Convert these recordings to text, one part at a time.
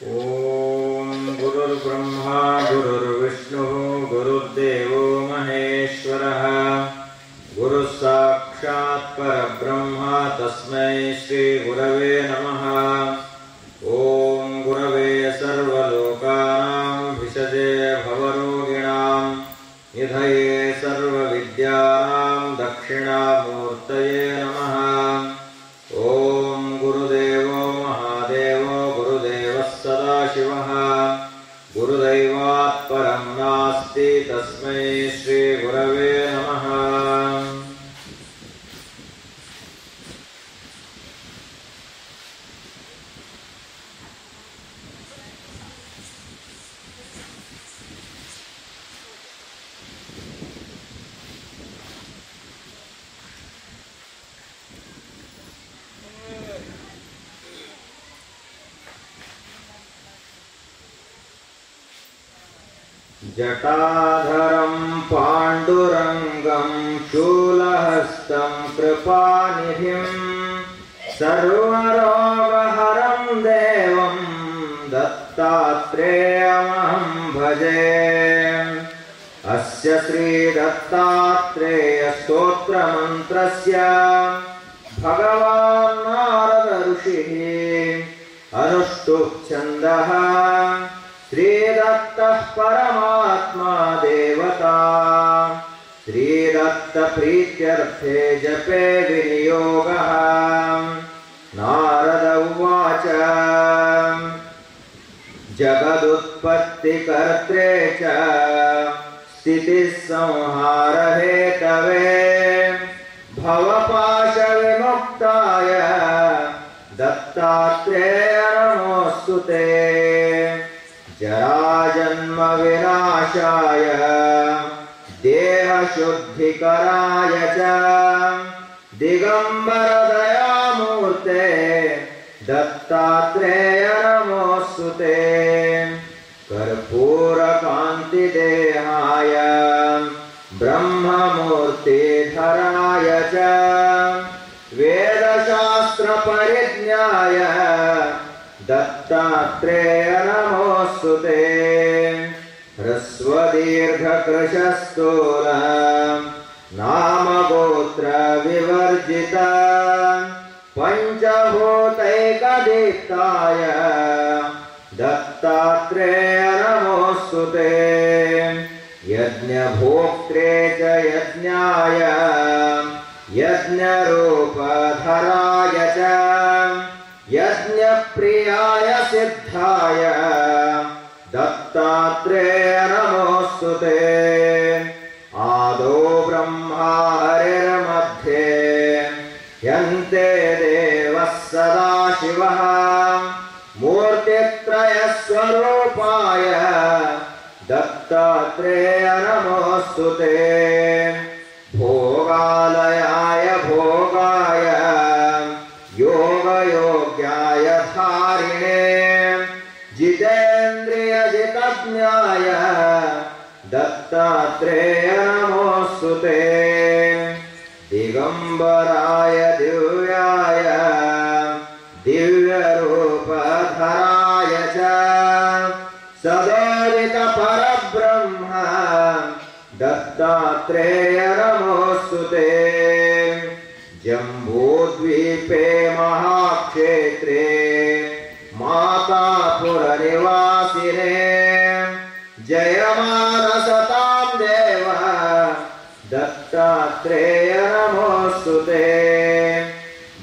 ओम गुरुर्ब्रह्मा गुरुर्विष्णुः गुरुर्देवो महेश्वरः गुरुः साक्षात् परब्रह्म तस्मै श्री गुरवे नमः। ओम गुरवे सर्वलोकानां भिषजे भवरोगिणां निधये सर्वविद्यानां दक्षिणामूर्तये नमः। ओम गुरुदेवो महादेवो गुरुदेवः सदाशिवः गुरुदैवात् परं नास्ति तस्मै श्री गुरवे नमः। जटाधरं पाण्डुरङ्गं शूलहस्तं कृपानिधिं सर्वरोगहरं देवं दत्तात्रेयमहं भजे। अस्य श्रीदत्तात्रेयस्तोत्रमन्त्रस्य भगवान् नारद ऋषिः अनुष्टुप् छन्दः श्रीदत्तः परमात्मा देवता श्रीदत्तप्रीत्यर्थे जपे विनियोगः। नारद उवाच जगदुत्पत्तिकर्त्रे च स्थितिसंहारहेतवे भवपाशविमुक्ताय दत्तात्रेय नमोऽस्तु ते। जराजन्म विनाशाय देहशुद्धिकराय च दिगंबर दयामूर्ते दत्तात्रेय नमोऽस्तु ते। कर्पूरकान्तिदेहाय ब्रह्ममूर्तिधराय च वेदशास्त्रपरिज्ञाय दत्तात्रेय नमोऽस्तु ते। ह्रस्वदीर्घकृशस्थूल नामगोत्र विवर्जित पञ्चभूतैकदीप्ताय दत्तात्रेय नमोऽस्तु ते। यज्ञभोक्त्रे च यज्ञाय यज्ञरूपधराय च यज्ञप्रियाय सिद्धाय दत्तात्रेय नमोऽस्तु ते। आदौ ब्रह्मा हरिर्मध्ये ह्यन्ते देवः सदाशिवः मूर्तित्रयस्वरूपाय दत्तात्रेय नमोऽस्तु ते। भोगालयाय भोगाय योगयोग्याय धारिणे जितेन्द्रियजितज्ञाय दत्तात्रेय नमोऽस्तु ते। दिगंबराय दिव्याय दिव्यरूपधराय च सदोदित परब्रह्म दत्तात्रेय नमोऽस्तु ते। जम्बूद्वीपे महाक्षेत्रे मातापुरनिवासिने जयमानसतां देव दत्तात्रेय नमोऽस्तु ते।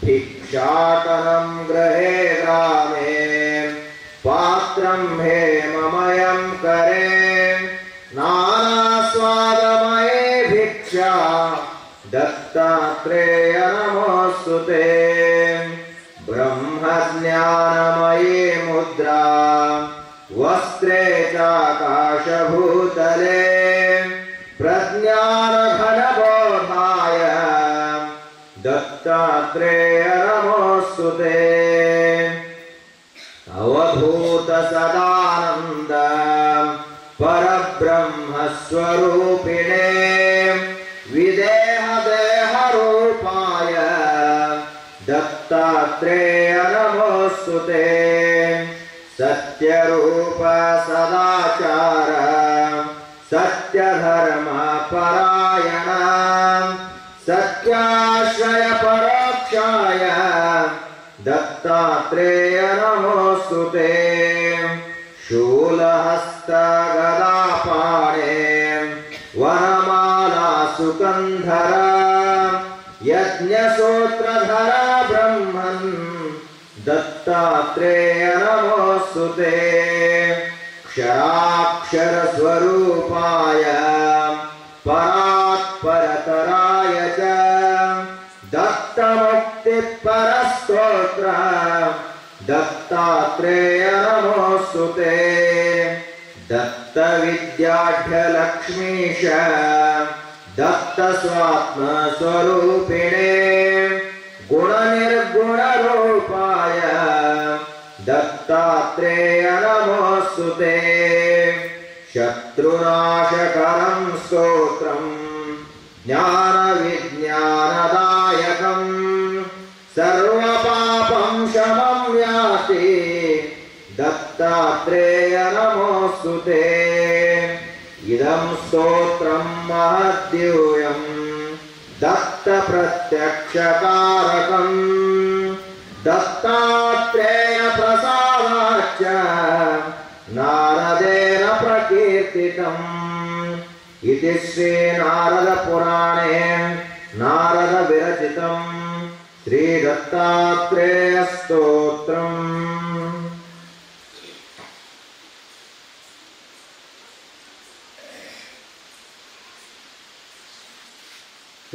भिक्षाटनं गृहे ग्रामे पात्रं हेममयं करे नानास्वादमये भिक्षा दत्तात्रेय नमोऽस्तु ते। ब्रह्मज्ञानमयी मुद्रा वस्त्रे चाकाशभूतले प्रज्ञानघनबोधाय दत्तात्रेय नमोऽस्तु ते। अवधूतसदानन्द परब्रह्मस्वरूपिणे विदेहदेहरूपाय दत्तात्रेय नमोऽस्तु ते। ಸತ್ಯರೂಪ ಸದಾಚಾರ ಸತ್ಯಧರ್ಮ ಪರಾಯಣ ಸತ್ಯಾಶ್ರಯ ಪರೋಕ್ಷಾಯ ದತ್ತಾತ್ರೇಯ ನಮೋಸ್ತುತೆ ಶೂಲಹಸ್ತ ಗದಾಪಾಣೆ ವನಮಾಲಾ ಸುಕಂಧರ ಯಜ್ಞಸೂತ್ರಧರ ಬ್ರಹ್ಮನ್ ದತ್ತಾತ್ರೇಯ ನಮೋಸ್ತುತೆ ಕ್ಷರಾಕ್ಷರ ಸ್ವರೂಪಾಯ ಪರಾತ್ಪರತರಾಯ ಚ ದತ್ತಮುಕ್ತಿ ಪರಸ್ತೋತ್ರ ದತ್ತಾತ್ರೇಯ ನಮೋಸ್ತುತೆ ದತ್ತ ವಿದ್ಯಾಢ್ಯ ಲಕ್ಷ್ಮೀಶ ದತ್ತ ಸ್ವಾತ್ಮ ಸ್ವರೂಪಿಣೆ ಗುಣ ನಿರ್ಗುಣ ರೂಪಾಯ ದತ್ತಾತ್ರೇಯ ನಮೋಸ್ತುತೆ ಶತ್ರುನಾಶಕರಂ ಸ್ತೋತ್ರಂ ಜ್ಞಾನ ವಿಜ್ಞಾನದಾಯಕಂ ಸರ್ವಪಾಪಂ ಶಮಂ ಯಾತಿ ದತ್ತಾತ್ರೇಯ ನಮೋಸ್ತುತೆ ಇದಂ ಸ್ತೋತ್ರಂ ಮಹದ್ಯೂಯಂ ದತ್ತ ಪ್ರತ್ಯಕ್ಷಕಾರಕಂ ದತ್ತಾತ್ರೇಯ ಪ್ರಸಾದಾಚ್ಯ ನಾರದೇನ ಪ್ರಕೀರ್ತಿತಂ ಇತಿ ಶ್ರೀ ನಾರದ ಪುರಾಣೇ ನಾರದ ವಿರಚಿತಂ ಶ್ರೀ ದತ್ತಾತ್ರೇಯ ಸ್ತೋತ್ರಂ.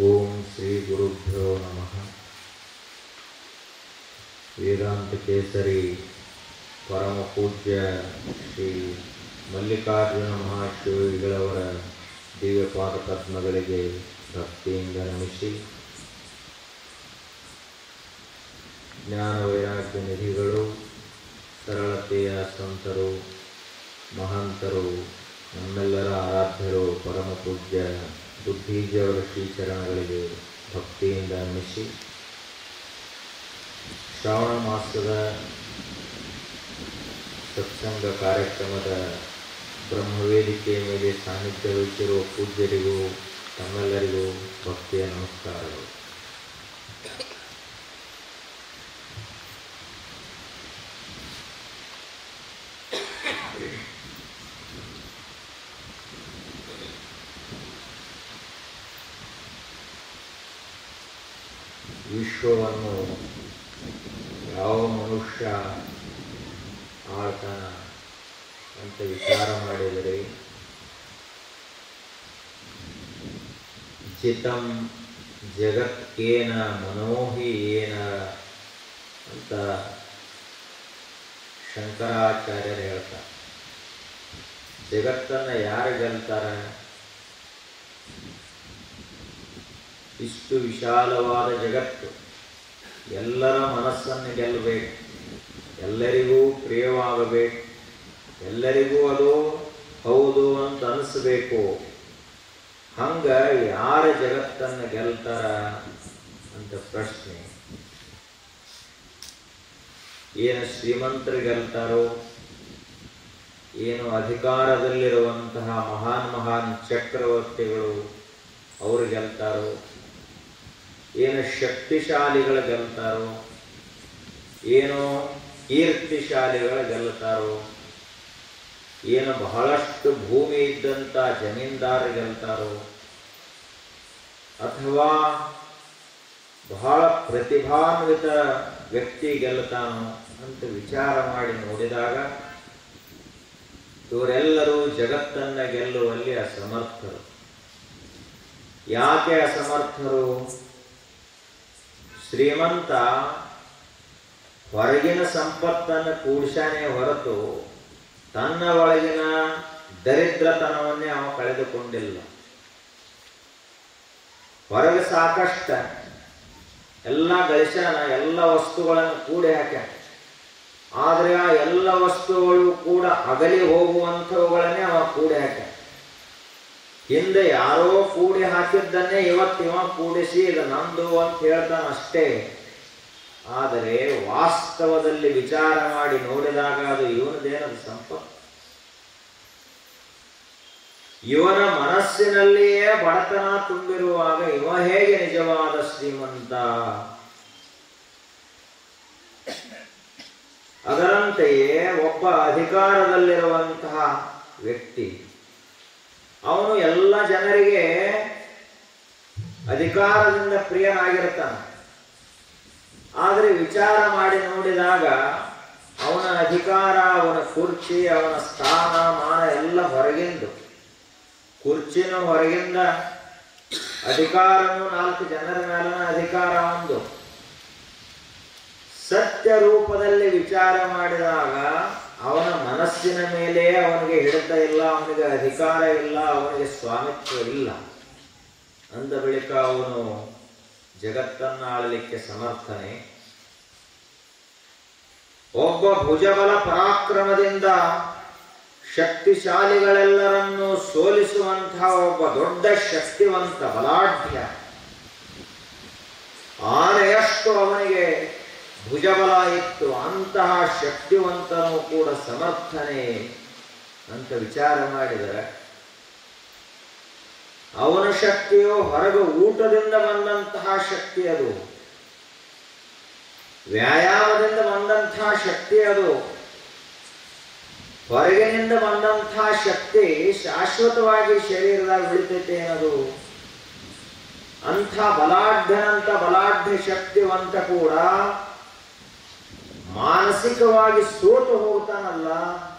ಓಂ ಶ್ರೀ ಗುರುಭ್ಯೋ ನಮಃ. ವೇದಾಂತ ಕೇಸರಿ ಪರಮ ಪೂಜ್ಯ ಶ್ರೀ ಮಲ್ಲಿಕಾರ್ಜುನ ಮಹಾಶಿವಗಳವರ ದಿವ್ಯಪಾದ ಪದ್ಮಗಳಿಗೆ ಭಕ್ತಿಯಿಂದ ನಮಿಸಿ, ಜ್ಞಾನ ವೈರಾಗ್ಯ ನಿಧಿಗಳು, ಸರಳತೆಯ ಸಂತರು, ಮಹಂತರು, ನಮ್ಮೆಲ್ಲರ ಆರಾಧ್ಯರು ಪರಮ ಪೂಜ್ಯ ಬುದ್ಧೀಜಿಯವರ ಶ್ರೀಚರಣಗಳಿಗೆ ಭಕ್ತಿಯಿಂದ ನಮಿಸಿ, ಶ್ರಾವಣ ಮಾಸದ ಸತ್ಸಂಗ ಕಾರ್ಯಕ್ರಮದ ಬ್ರಹ್ಮವೇದಿಕೆಯ ಮೇಲೆ ಸಾನ್ನಿಧ್ಯ ವಹಿಸಿರುವ ಪೂಜ್ಯರಿಗೂ ತಮ್ಮೆಲ್ಲರಿಗೂ ಭಕ್ತಿಯ ನಮಸ್ಕಾರಗಳು. ವಿಶ್ವವನ್ನು ಯಾವ ಮನುಷ್ಯ ಆಳ್ತಾನ ಅಂತ ವಿಚಾರ ಮಾಡಿದರೆ, ಚಿತಂ ಜಗತ್ಕೇನ ಮನೋಹಿ ಏನ ಅಂತ ಶಂಕರಾಚಾರ್ಯರು ಹೇಳ್ತಾರೆ. ಜಗತ್ತನ್ನು ಯಾರು ಗೆಲ್ತಾರೆ? ಇಷ್ಟು ವಿಶಾಲವಾದ ಜಗತ್ತು ಎಲ್ಲರ ಮನಸ್ಸನ್ನು ಗೆಲ್ಲಬೇಕು, ಎಲ್ಲರಿಗೂ ಪ್ರಿಯವಾಗಬೇಕು, ಎಲ್ಲರಿಗೂ ಅದು ಹೌದು ಅಂತ ಅನಿಸ್ಬೇಕು. ಹಂಗ ಯಾರ ಜಗತ್ತನ್ನು ಗೆಲ್ತಾರ ಅಂತ ಪ್ರಶ್ನೆ. ಏನು ಶ್ರೀಮಂತರು ಗೆಲ್ತಾರೋ, ಏನು ಅಧಿಕಾರದಲ್ಲಿರುವಂತಹ ಮಹಾನ್ ಚಕ್ರವರ್ತಿಗಳು ಅವರು ಗೆಲ್ತಾರೋ, ಏನು ಶಕ್ತಿಶಾಲಿಗಳು ಗೆಲ್ತಾರೋ, ಏನೋ ಕೀರ್ತಿಶಾಲಿಗಳು ಗೆಲ್ತಾರೋ, ಏನು ಬಹಳಷ್ಟು ಭೂಮಿ ಇದ್ದಂಥ ಜಮೀನ್ದಾರರು ಗೆಲ್ತಾರೋ, ಅಥವಾ ಬಹಳ ಪ್ರತಿಭಾನ್ವಿತ ವ್ಯಕ್ತಿ ಗೆಲ್ತಾನೋ ಅಂತ ವಿಚಾರ ಮಾಡಿ ನೋಡಿದಾಗ ಇವರೆಲ್ಲರೂ ಜಗತ್ತನ್ನು ಗೆಲ್ಲುವಲ್ಲಿ ಅಸಮರ್ಥರು. ಯಾಕೆ ಅಸಮರ್ಥರು? ಶ್ರೀಮಂತ ಹೊರಗಿನ ಸಂಪತ್ತನ್ನು ಕೂಡಿಸಾನೇ ಹೊರತು ತನ್ನ ಒಳಗಿನ ದರಿದ್ರತನವನ್ನೇ ಅವ ಕಳೆದುಕೊಂಡಿಲ್ಲ. ಹೊರಗೆ ಸಾಕಷ್ಟ ಎಲ್ಲ ಗಳಿಸ್ಯಾನ, ಎಲ್ಲ ವಸ್ತುಗಳನ್ನು ಕೂಡಿ ಹಾಕ್ಯಾನ. ಆದರೆ ಆ ಎಲ್ಲ ವಸ್ತುಗಳು ಕೂಡ ಅಗಲಿ ಹೋಗುವಂಥವುಗಳನ್ನೇ ಅವ ಕೂಡಿ ಹಾಕ್ಯಾನ. ಹಿಂದೆ ಯಾರೋ ಕೂಡಿ ಹಾಕಿದ್ದನ್ನೇ ಇವತ್ತಿವ ಕೂಡಿಸಿ ಇದು ನಂದು ಅಂತ ಹೇಳ್ತಾನ ಅಷ್ಟೇ. ಆದರೆ ವಾಸ್ತವದಲ್ಲಿ ವಿಚಾರ ಮಾಡಿ ನೋಡಿದಾಗ ಅದು ಇವನದೇನದು ಸಂಪತ್ತು. ಇವನ ಮನಸ್ಸಿನಲ್ಲಿಯೇ ಬಡತನ ತುಂಬಿರುವಾಗ ಇವ ಹೇಗೆ ನಿಜವಾದ ಶ್ರೀಮಂತ? ಅದರಂತೆಯೇ ಒಬ್ಬ ಅಧಿಕಾರದಲ್ಲಿರುವಂತಹ ವ್ಯಕ್ತಿ ಅವನು ಎಲ್ಲ ಜನರಿಗೆ ಅಧಿಕಾರದಿಂದ ಪ್ರಿಯನಾಗಿರ್ತಾನೆ. ಆದರೆ ವಿಚಾರ ಮಾಡಿ ನೋಡಿದಾಗ ಅವನ ಅಧಿಕಾರ, ಅವನ ಕುರ್ಚಿ, ಅವನ ಸ್ಥಾನ ಮಾನ ಎಲ್ಲ ಹೊರಗಿಂದು. ಕುರ್ಚಿನೂ ಹೊರಗಿಂದ, ಅಧಿಕಾರನು 4 ಜನರ ಮೇಲಿನ ಅಧಿಕಾರ ಒಂದು. ಸತ್ಯ ರೂಪದಲ್ಲಿ ವಿಚಾರ ಮಾಡಿದಾಗ ಅವನ ಮನಸ್ಸಿನ ಮೇಲೆ ಅವನಿಗೆ ಹಿಡಿತ ಇಲ್ಲ, ಅವನಿಗೆ ಅಧಿಕಾರ ಇಲ್ಲ, ಅವನಿಗೆ ಸ್ವಾಮಿತ್ವ ಇಲ್ಲ. ಅಂದ ಬಳಿಕ ಅವನು ಜಗತ್ತನ್ನು ಆಳಲಿಕ್ಕೆ ಸಮರ್ಥನೆ. ಒಬ್ಬ ಭುಜಬಲ ಪರಾಕ್ರಮದಿಂದ ಶಕ್ತಿಶಾಲಿಗಳೆಲ್ಲರನ್ನೂ ಸೋಲಿಸುವಂತಹ ಒಬ್ಬ ದೊಡ್ಡ ಶಕ್ತಿವಂತ ಬಲಾಢ್ಯ, ಆನೆಯಷ್ಟು ಅವನಿಗೆ ಭುಜಬಲ ಇತ್ತು. ಅಂತಹ ಶಕ್ತಿವಂತನೂ ಕೂಡ ಸಮರ್ಥನೆ ಅಂತ ವಿಚಾರ ಮಾಡಿದರೆ ಅವನ ಶಕ್ತಿಯು ಹೊರಗೆ ಊಟದಿಂದ ಬಂದಂತಹ ಶಕ್ತಿ, ಅದು ವ್ಯಾಯಾಮದಿಂದ ಬಂದಂತಹ ಶಕ್ತಿ, ಅದು ಹೊರಗಿನಿಂದ ಬಂದಂತಹ ಶಕ್ತಿ ಶಾಶ್ವತವಾಗಿ ಶರೀರದಾಗ ಉಳಿತೈತೆ ಏನದು. ಅಂಥ ಬಲಾಢ್ಯನಂತ ಬಲಾಢ್ಯ ಶಕ್ತಿವಂತ ಕೂಡ ಮಾನಸಿಕವಾಗಿ ಸೋತು ಹೋಗ್ತಾನಲ್ಲ.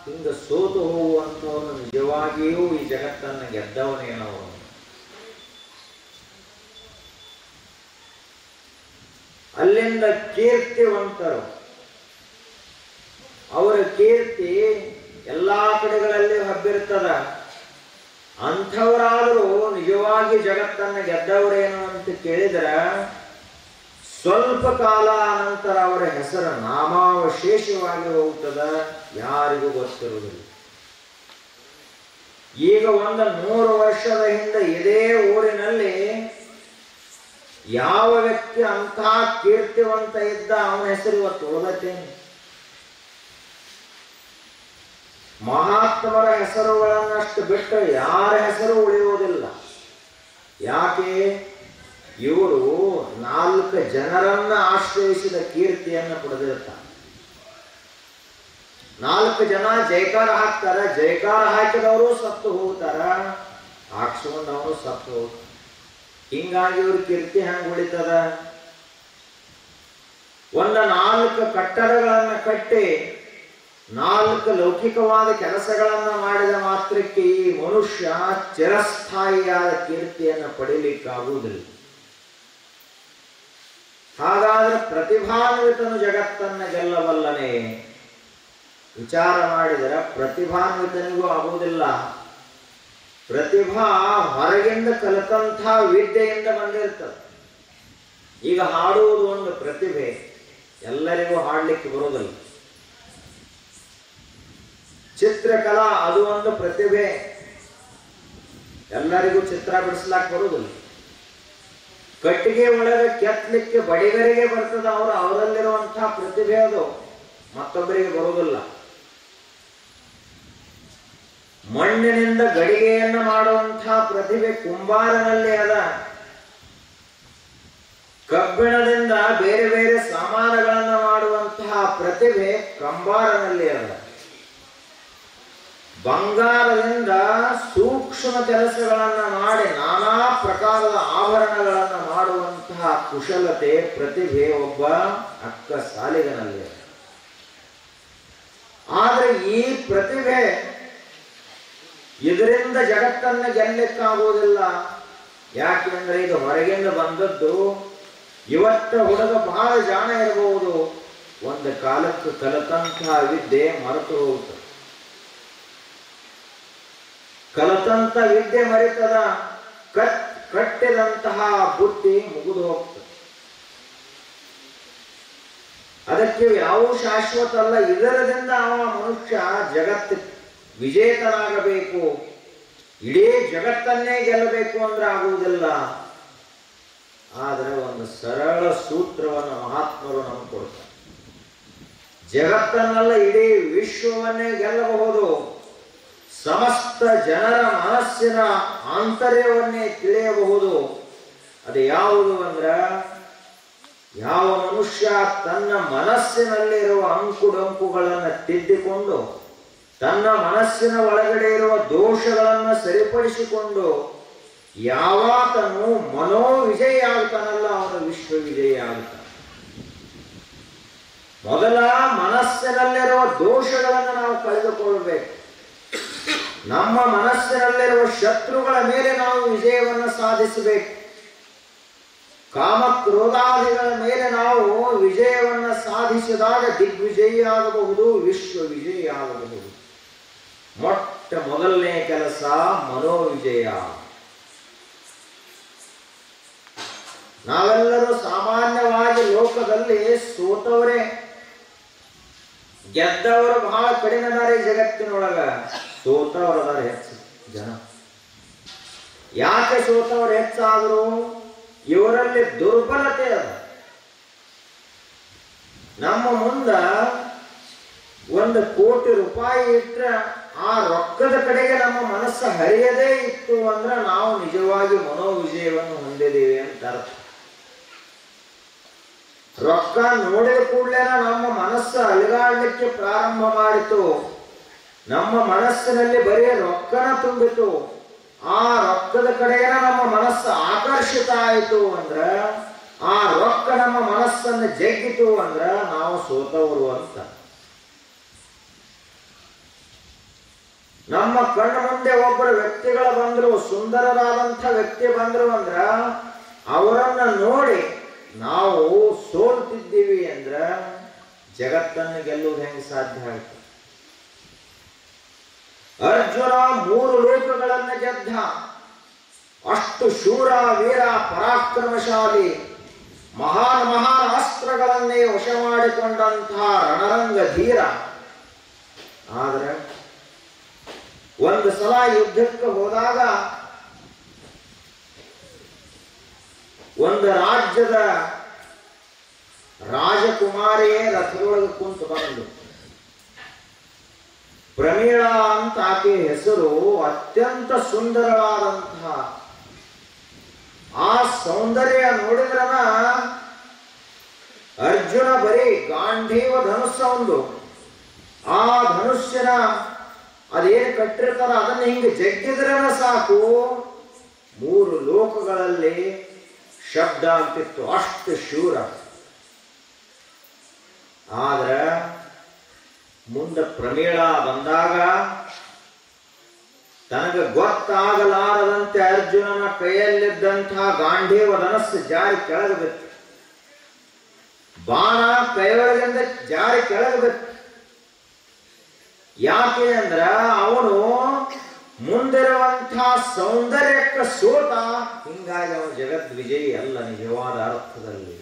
ಹಿಂಗ ಸೋತು ಹೋಗುವಂಥವನು ನಿಜವಾಗಿಯೂ ಈ ಜಗತ್ತನ್ನು ಗೆದ್ದವನೇನವನು. ಅಲ್ಲಿಂದ ಕೀರ್ತಿವಂತರು, ಅವರ ಕೀರ್ತಿ ಎಲ್ಲಾ ಕಡೆಗಳಲ್ಲಿ ಹಬ್ಬಿರ್ತದ. ಅಂಥವರಾದರೂ ನಿಜವಾಗಿ ಜಗತ್ತನ್ನು ಗೆದ್ದವರೇನು ಅಂತ ಕೇಳಿದ್ರ ಸ್ವಲ್ಪ ಕಾಲ ನಂತರ ಅವರ ಹೆಸರು ನಾಮಾವಶೇಷವಾಗಿ ಹೋಗ್ತದ, ಯಾರಿಗೂ ಗೊತ್ತಿರುವುದಿಲ್ಲ. ಈಗ 100 ವರ್ಷದ ಹಿಂದೆ ಇದೇ ಊರಿನಲ್ಲಿ ಯಾವ ವ್ಯಕ್ತಿ ಅಂಥ ಕೀರ್ತಿವಂತ ಇದ್ದ, ಅವನ ಹೆಸರು ಇವತ್ತು ಉಳಿದತ್ತೇನೆ. ಮಹಾತ್ಮರ ಹೆಸರುಗಳನ್ನಷ್ಟು ಬಿಟ್ಟು ಯಾರ ಹೆಸರು ಉಳಿಯುವುದಿಲ್ಲ. ಯಾಕೆ? ಇವರು 4 ಜನರನ್ನ ಆಶ್ರಯಿಸಿದ ಕೀರ್ತಿಯನ್ನು ಪಡೆದಿರ್ತಾರೆ. 4 ಜನ ಜೈಕಾರ ಹಾಕ್ತಾರ, ಜೈಕಾರ ಹಾಕಿದವರು ಸತ್ತು ಹೋಗ್ತಾರ, ಹಾಕ್ಸ್ಕೊಂಡವರು ಸತ್ತು ಹೋಗ್ತಾರ. ಹಿಂಗಾಗಿ ಇವ್ರ ಕೀರ್ತಿ ಹೆಂಗ್ ಉಳಿತದ? 4 ಕಟ್ಟಡಗಳನ್ನ ಕಟ್ಟಿ 4 ಲೌಕಿಕವಾದ ಕೆಲಸಗಳನ್ನ ಮಾಡಿದ ಮಾತ್ರಕ್ಕೆ ಈ ಮನುಷ್ಯ ಚಿರಸ್ಥಾಯಿಯಾದ ಕೀರ್ತಿಯನ್ನು ಪಡೀಲಿಕ್ಕಾಗುವುದಿಲ್ಲ. ಹಾಗಾದ್ರೆ ಪ್ರತಿಭಾನ್ವಿತನು ಜಗತ್ತನ್ನು ಗೆಲ್ಲವಲ್ಲನೆ? ವಿಚಾರ ಮಾಡಿದರೆ ಪ್ರತಿಭಾನ್ವಿತನಿಗೂ ಆಗುವುದಿಲ್ಲ. ಪ್ರತಿಭಾ ಹೊರಗಿಂದ ಕಲಿತಂಥ ವಿದ್ಯೆಯಿಂದ ಬಂದಿರ್ತದೆ. ಈಗ ಹಾಡುವುದು ಒಂದು ಪ್ರತಿಭೆ, ಎಲ್ಲರಿಗೂ ಹಾಡಲಿಕ್ಕೆ ಬರೋದಿಲ್ಲ. ಚಿತ್ರಕಲಾ ಅದು ಒಂದು ಪ್ರತಿಭೆ, ಎಲ್ಲರಿಗೂ ಚಿತ್ರ ಬಿಡಿಸ್ಲಾಕ್ ಬರುವುದಿಲ್ಲ. ಕಟ್ಟಿಗೆ ಒಳಗೆ ಕೆತ್ತಲಿಕ್ಕೆ ಬಡಿಗರಿಗೆ ಬರ್ತದ, ಅವರಲ್ಲಿರುವಂತಹ ಪ್ರತಿಭೆ ಅದು ಮತ್ತೊಬ್ಬರಿಗೆ ಬರುವುದಿಲ್ಲ. ಮಣ್ಣಿನಿಂದ ಗಡಿಗೆಯನ್ನು ಮಾಡುವಂತಹ ಪ್ರತಿಭೆ ಕುಂಬಾರನಲ್ಲಿ ಅದ. ಕಬ್ಬಿಣದಿಂದ ಬೇರೆ ಬೇರೆ ಸಾಮಾನುಗಳನ್ನು ಮಾಡುವಂತಹ ಪ್ರತಿಭೆ ಕಂಬಾರನಲ್ಲಿ ಅದ. ಬಂಗಾರದಿಂದ ಸೂಕ್ಷ್ಮ ಕೆಲಸಗಳನ್ನು ಮಾಡಿ ನಾನಾ ಪ್ರಕಾರದ ಆಭರಣಗಳನ್ನು ಮಾಡುವಂತಹ ಕುಶಲತೆ ಪ್ರತಿಭೆ ಒಬ್ಬ ಅಕ್ಕ ಸಾಲಿಗನಲ್ಲಿ ಅದ. ಆದರೆ ಈ ಪ್ರತಿಭೆ ಇದರಿಂದ ಜಗತ್ತನ್ನು ಗೆಲ್ಲಕ್ಕಾಗುವುದಿಲ್ಲ. ಯಾಕೆಂದ್ರೆ ಇದು ಹೊರಗಿಂದ ಬಂದದ್ದು. ಇವತ್ತ ಹುಡುಗ ಬಹಳ ಜಾಣ ಇರಬಹುದು, ಒಂದು ಕಾಲಕ್ಕೆ ಕಲಿತಂತಹ ವಿದ್ಯೆ ಮರೆತು ಹೋಗುತ್ತದೆ. ಕಲಿತಂತ ವಿದ್ಯೆ ಮರಿತದ, ಕಟ್ಟಿದಂತಹ ಬುದ್ಧಿ ಮುಗಿದು ಹೋಗ್ತದೆ. ಅದಕ್ಕೆ ಯಾವ ಶಾಶ್ವತ ಅಲ್ಲ. ಇದರದಿಂದ ಅವ ಮನುಷ್ಯ ಜಗತ್ತು ವಿಜೇತನಾಗಬೇಕು, ಇಡೀ ಜಗತ್ತನ್ನೇ ಗೆಲ್ಲಬೇಕು ಅಂದ್ರೆ ಆಗುವುದಿಲ್ಲ. ಆದರೆ ಒಂದು ಸರಳ ಸೂತ್ರವನ್ನು ಮಹಾತ್ಮರು ನಮಗೆ ಕೊಡ್ತಾರೆ. ಜಗತ್ತನ್ನೆಲ್ಲ ಇಡೀ ವಿಶ್ವವನ್ನೇ ಗೆಲ್ಲಬಹುದು, ಸಮಸ್ತ ಜನರ ಮನಸ್ಸಿನ ಆಂತರ್ಯವನ್ನೇ ತಿಳಿಯಬಹುದು. ಅದು ಯಾವುದು ಅಂದ್ರೆ, ಯಾವ ಮನುಷ್ಯ ತನ್ನ ಮನಸ್ಸಿನಲ್ಲಿರುವ ಅಂಕುಡೊಂಕುಗಳನ್ನು ತಿದ್ದಿಕೊಂಡು ತನ್ನ ಮನಸ್ಸಿನ ಒಳಗಡೆ ಇರುವ ದೋಷಗಳನ್ನು ಸರಿಪಡಿಸಿಕೊಂಡು ಯಾವಾತನು ಮನೋವಿಜಯ ಆಗ್ತಾನಲ್ಲ, ಅವನು ವಿಶ್ವವಿಜಯ ಆಗ್ತಾನೆ. ಮೊದಲ ಮನಸ್ಸಿನಲ್ಲಿರುವ ದೋಷಗಳನ್ನು ನಾವು ಕಳೆದುಕೊಳ್ಳಬೇಕು. ನಮ್ಮ ಮನಸ್ಸಿನಲ್ಲಿರುವ ಶತ್ರುಗಳ ಮೇಲೆ ನಾವು ವಿಜಯವನ್ನು ಸಾಧಿಸಬೇಕು. ಕಾಮಕ್ರೋಧಾದಿಗಳ ಮೇಲೆ ನಾವು ವಿಜಯವನ್ನು ಸಾಧಿಸಿದಾಗ ದಿಗ್ವಿಜಯ ಆಗಬಹುದು, ವಿಶ್ವ ವಿಜಯ ಆಗಬಹುದು. ಮೊಟ್ಟ ಮೊದಲನೇ ಕೆಲಸ ಮನೋವಿಜಯ. ನಾವೆಲ್ಲರೂ ಸಾಮಾನ್ಯವಾಗಿ ಲೋಕದಲ್ಲಿ ಸೋತವರೇ, ಗೆದ್ದವರು ಬಹಳ ಕಡಿಮೆ ಅದಾರೆ. ಜಗತ್ತಿನೊಳಗ ಸೋತವರದಾರ ಹೆಚ್ಚು ಜನ. ಯಾಕೆ ಸೋತವರು ಹೆಚ್ಚಾದ್ರು? ಇವರಲ್ಲಿ ದುರ್ಬಲತೆ ಅದ. ನಮ್ಮ ಮುಂದ 1 ಕೋಟಿ ರೂಪಾಯಿ ಇಟ್ಟರೆ ಆ ರೊಕ್ಕದ ಕಡೆಗೆ ನಮ್ಮ ಮನಸ್ಸು ಹರಿಯದೇ ಇತ್ತು ಅಂದ್ರೆ ನಾವು ನಿಜವಾಗಿ ಮನೋವಿಜಯವನ್ನು ಹೊಂದಿದ್ದೇವೆ ಅಂತ ಅರ್ಥ. ರೊಕ್ಕ ನೋಡಿದ ಕೂಡಲೇ ನಮ್ಮ ಮನಸ್ಸು ಅಲುಗಾಡ್ಲಿಕ್ಕೆ ಪ್ರಾರಂಭ ಮಾಡಿತು. ನಮ್ಮ ಮನಸ್ಸಿನಲ್ಲಿ ಬರೀ ರೊಕ್ಕನ ತುಂಬಿತು. ಆ ರೊಕ್ಕದ ಕಡೆಗೆ ನಮ್ಮ ಮನಸ್ಸು ಆಕರ್ಷಿತ ಆಯಿತು ಅಂದ್ರ, ಆ ರೊಕ್ಕ ನಮ್ಮ ಮನಸ್ಸನ್ನು ಜಗ್ಗಿತು ಅಂದ್ರ ನಾವು ಸೋತವರು ಅಂತ. ನಮ್ಮ ಕಣ್ಣು ಮುಂದೆ ಒಬ್ಬರು ವ್ಯಕ್ತಿಗಳು ಬಂದ್ರು, ಸುಂದರರಾದಂಥ ವ್ಯಕ್ತಿ ಬಂದ್ರು ಅಂದ್ರ ಅವರನ್ನ ನೋಡಿ ನಾವು ಸೋಲ್ತಿದ್ದೀವಿ ಅಂದ್ರ ಜಗತ್ತನ್ನು ಗೆಲ್ಲುವುದು ಹೆಂಗೆ ಸಾಧ್ಯ ಆಯ್ತು? ಅರ್ಜುನ 3 ಲೋಕಗಳನ್ನು ಗೆದ್ದ. ಅಷ್ಟು ಶೂರ, ವೀರ, ಪರಾಕ್ರಮಶಾಲಿ, ಮಹಾನ್ ಅಸ್ತ್ರಗಳನ್ನೇ ವಶ ಮಾಡಿಕೊಂಡಂತಹ ರಣರಂಗ ಧೀರ. ಆದ್ರೆ ಒಂದು ಸಲ ಯುದ್ಧಕ್ಕೆ ಹೋದಾಗ ಒಂದು ರಾಜ್ಯದ ರಾಜಕುಮಾರಿಯೇ ರಥದೊಳಗೆ ಕುಂತು ಬಂದು, ಪ್ರಮೀಳಾ ಅಂತ ಆಕೆ ಹೆಸರು. ಅತ್ಯಂತ ಸುಂದರವಾದಂತಹ ಆ ಸೌಂದರ್ಯ ನೋಡಿದ್ರನ ಅರ್ಜುನ ಬರೀ ಗಾಂಧೀವ ಧನುಸ್ಸ ಒಂದು, ಆ ಧನುಷ್ಯನ ಅದೇನು ಕಟ್ಟಿರ್ತಾರ ಅದನ್ನ ಹಿಂಗೆ ಜಗ್ಗಿದ್ರನ ಸಾಕು 3 ಲೋಕಗಳಲ್ಲಿ ಶಬ್ದ ಆಗ್ತಿತ್ತು. ಅಷ್ಟು ಶೂರ. ಆದ್ರೆ ಮುಂದೆ ಪ್ರಮೀಳಾ ಬಂದಾಗ ತನಗೆ ಗೊತ್ತಾಗಲಾರದಂತೆ ಅರ್ಜುನನ ಕೈಯಲ್ಲಿದ್ದಂತಹ ಗಾಂಧೀವ ಧನಸ್ಸು ಜಾರಿ ಕೆಳಗಬೇಕು. ಬಾಣ ಕೈಯೊಳಗಿಂದ ಜಾರಿ ಕೆಳಗಬೇಕು. ಯಾಕೆ ಅಂದ್ರ ಅವನು ಮುಂದಿರುವಂತಹ ಸೌಂದರ್ಯಕ್ಕೆ ಸೋತ. ಹಿಂಗಾಗಿ ಅವನು ಜಗದ್ವಿಜಯಿ ಅಲ್ಲ ನಿಜವಾದ ಅರ್ಥದಲ್ಲಿ.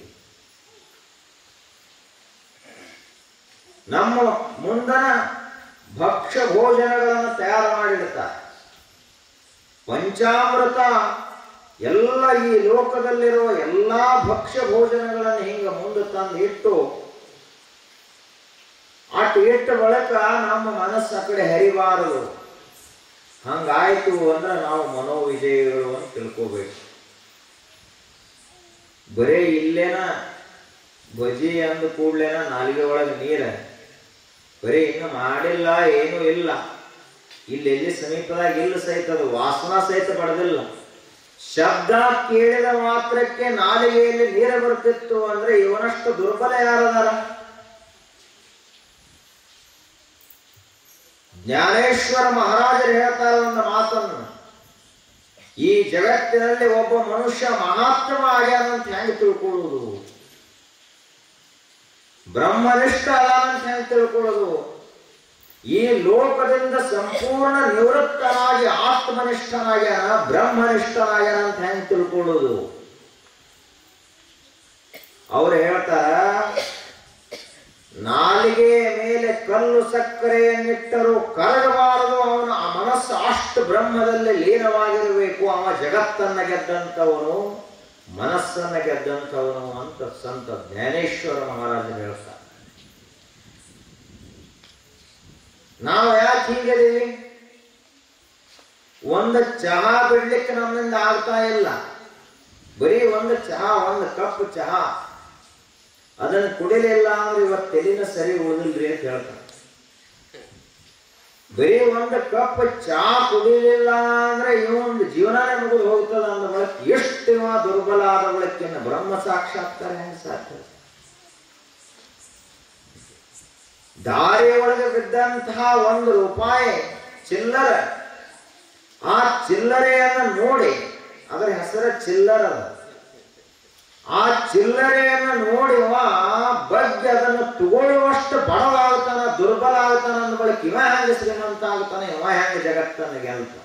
ನಮ್ಮ ಮುಂದನ ಭಕ್ಷ್ಯ ಭೋಜನಗಳನ್ನು ತಯಾರು ಮಾಡಿಡ್ತಾರೆ. ಪಂಚಾಮೃತ ಎಲ್ಲ ಈ ಲೋಕದಲ್ಲಿರುವ ಎಲ್ಲಾ ಭಕ್ಷ್ಯ ಭೋಜನಗಳನ್ನು ಹಿಂಗ ಮುಂದೆ ತಂದು ಇಟ್ಟು ಇಟ್ಟ ಬಳಿಕ ನಮ್ಮ ಮನಸ್ಸು ಆ ಕಡೆ ಹರಿಬಾರದು. ಹಂಗಾಯ್ತು ಅಂದ್ರೆ ನಾವು ಮನೋವಿಜಯಗಳು ಅಂತ ತಿಳ್ಕೋಬೇಕು. ಬರೇ ಇಲ್ಲೇನ ಬಜಿ ಅಂದ ಕೂಡ್ಲೇನ ನಾಲಿಗೆ ಒಳಗೆ ನೀರ, ಬರೀ ಇನ್ನು ಮಾಡಿಲ್ಲ, ಏನೂ ಇಲ್ಲ. ಇಲ್ಲಿ ಸಮೀಪದಾಗ ಇಲ್ಲ ಸಹಿತ ಅದು ವಾಸನಾ ಸಹಿತ ಪಡೆದಿಲ್ಲ. ಶಬ್ದ ಕೇಳಿದ ಮಾತ್ರಕ್ಕೆ ನಾಲಿಗೆಯಲ್ಲಿ ನೀರು ಬರ್ತಿತ್ತು ಅಂದ್ರೆ ಇವನಷ್ಟು ದುರ್ಬಲ ಯಾರದಾರ? ಜ್ಞಾನೇಶ್ವರ ಮಹಾರಾಜರು ಹೇಳ್ತಾರೆ ಒಂದು ಮಾತನ್ನು, ಈ ಜಗತ್ತಿನಲ್ಲಿ ಒಬ್ಬ ಮನುಷ್ಯ ಮಹಾತ್ಮ ಆಗ್ಯಾನಂತ ಹೆಂಗೆ ತಿಳ್ಕೊಳ್ಳುವುದು, ಬ್ರಹ್ಮನಿಷ್ಠ ಅದಾನಂತ ಹೆಂಗೆ ತಿಳ್ಕೊಳ್ಳೋದು, ಈ ಲೋಕದಿಂದ ಸಂಪೂರ್ಣ ನಿವೃತ್ತನಾಗಿ ಆತ್ಮನಿಷ್ಠನಾಗ್ಯಾನ, ಬ್ರಹ್ಮನಿಷ್ಠನಾಗ್ಯಾನ ಅಂತ ಹೆಂಗೆ ತಿಳ್ಕೊಳ್ಳೋದು? ಅವ್ರು ಹೇಳ್ತಾರ, ನಾಲಿಗೆಯ ಮೇಲೆ ಕಲ್ಲು ಸಕ್ಕರೆಯನ್ನಿಟ್ಟರೂ ಕರಗಬಾರದು, ಅವನ ಆ ಮನಸ್ಸು ಅಷ್ಟು ಬ್ರಹ್ಮದಲ್ಲಿ ಲೀನವಾಗಿರಬೇಕು. ಅವ ಜಗತ್ತನ್ನ ಗೆದ್ದಂಥವನು ಮನಸ್ಸನ್ನು ಗೆದ್ದಂಥವನು ಅಂತ ಸಂತ ಜ್ಞಾನೇಶ್ವರ ಮಹಾರಾಜರು ಹೇಳ್ತಾರೆ. ನಾವು ಯಾಕೆ ಹೀಗಿದ್ದೀವಿ? ಒಂದು ಚಹಾ ಬಿಡ್ಲಿಕ್ಕೆ ನಮ್ಮಿಂದ ಆಗ್ತಾ ಇಲ್ಲ. ಬರೀ ಒಂದು ಚಹಾ, ಒಂದು ಕಪ್ ಚಹಾ ಅದನ್ನು ಕುಡಿಲಿಲ್ಲ ಅಂದ್ರೆ ಇವತ್ತು ತಲೆನ ಸರಿ ಉಳಿದಿಲ್ರಿ ಅಂತ ಹೇಳ್ತಾರೆ. ಬರೀ ಒಂದು ಕಪ್ ಚಹಾ ಕುಡಿಲಿಲ್ಲ ಅಂದ್ರೆ ಇವೊಂದು ಜೀವನನೇ ಮುಗಿದು ಹೋಗ್ತದ ಅಂದ ಬಳಕ ಎಷ್ಟು ದುರ್ಬಲ ಆದ ಬಳಕೆಯನ್ನು ಬ್ರಹ್ಮ ಸಾಕ್ಷಾತ್ಕಾರ ಹೆಂಗೆ ಸಾಧ್ಯ? ದಾರಿಯೊಳಗೆ ಬಿದ್ದಂತಹ ₹1 ಚಿಲ್ಲರೆ, ಆ ಚಿಲ್ಲರೆಯನ್ನು ನೋಡಿ, ಅದರ ಹೆಸರ ಚಿಲ್ಲರ, ಆ ಚಿಲ್ಲರೆಯನ್ನು ನೋಡಿ ಬಗ್ಗೆ ಅದನ್ನು ತಗೊಳ್ಳುವಷ್ಟು ಬಡವಾಗ್ತಾನ, ದುರ್ಬಲ ಆಗ್ತಾನ ಅಂದ ಬಳಿಕ ಇವ ಹೆಂಗೆ ಶ್ರೀಮಂತ ಆಗ್ತಾನೆ, ಇವ ಹೆಂಗೆ ಜಗತ್ತನ್ನು ಗೆಲ್ತಾನೆ.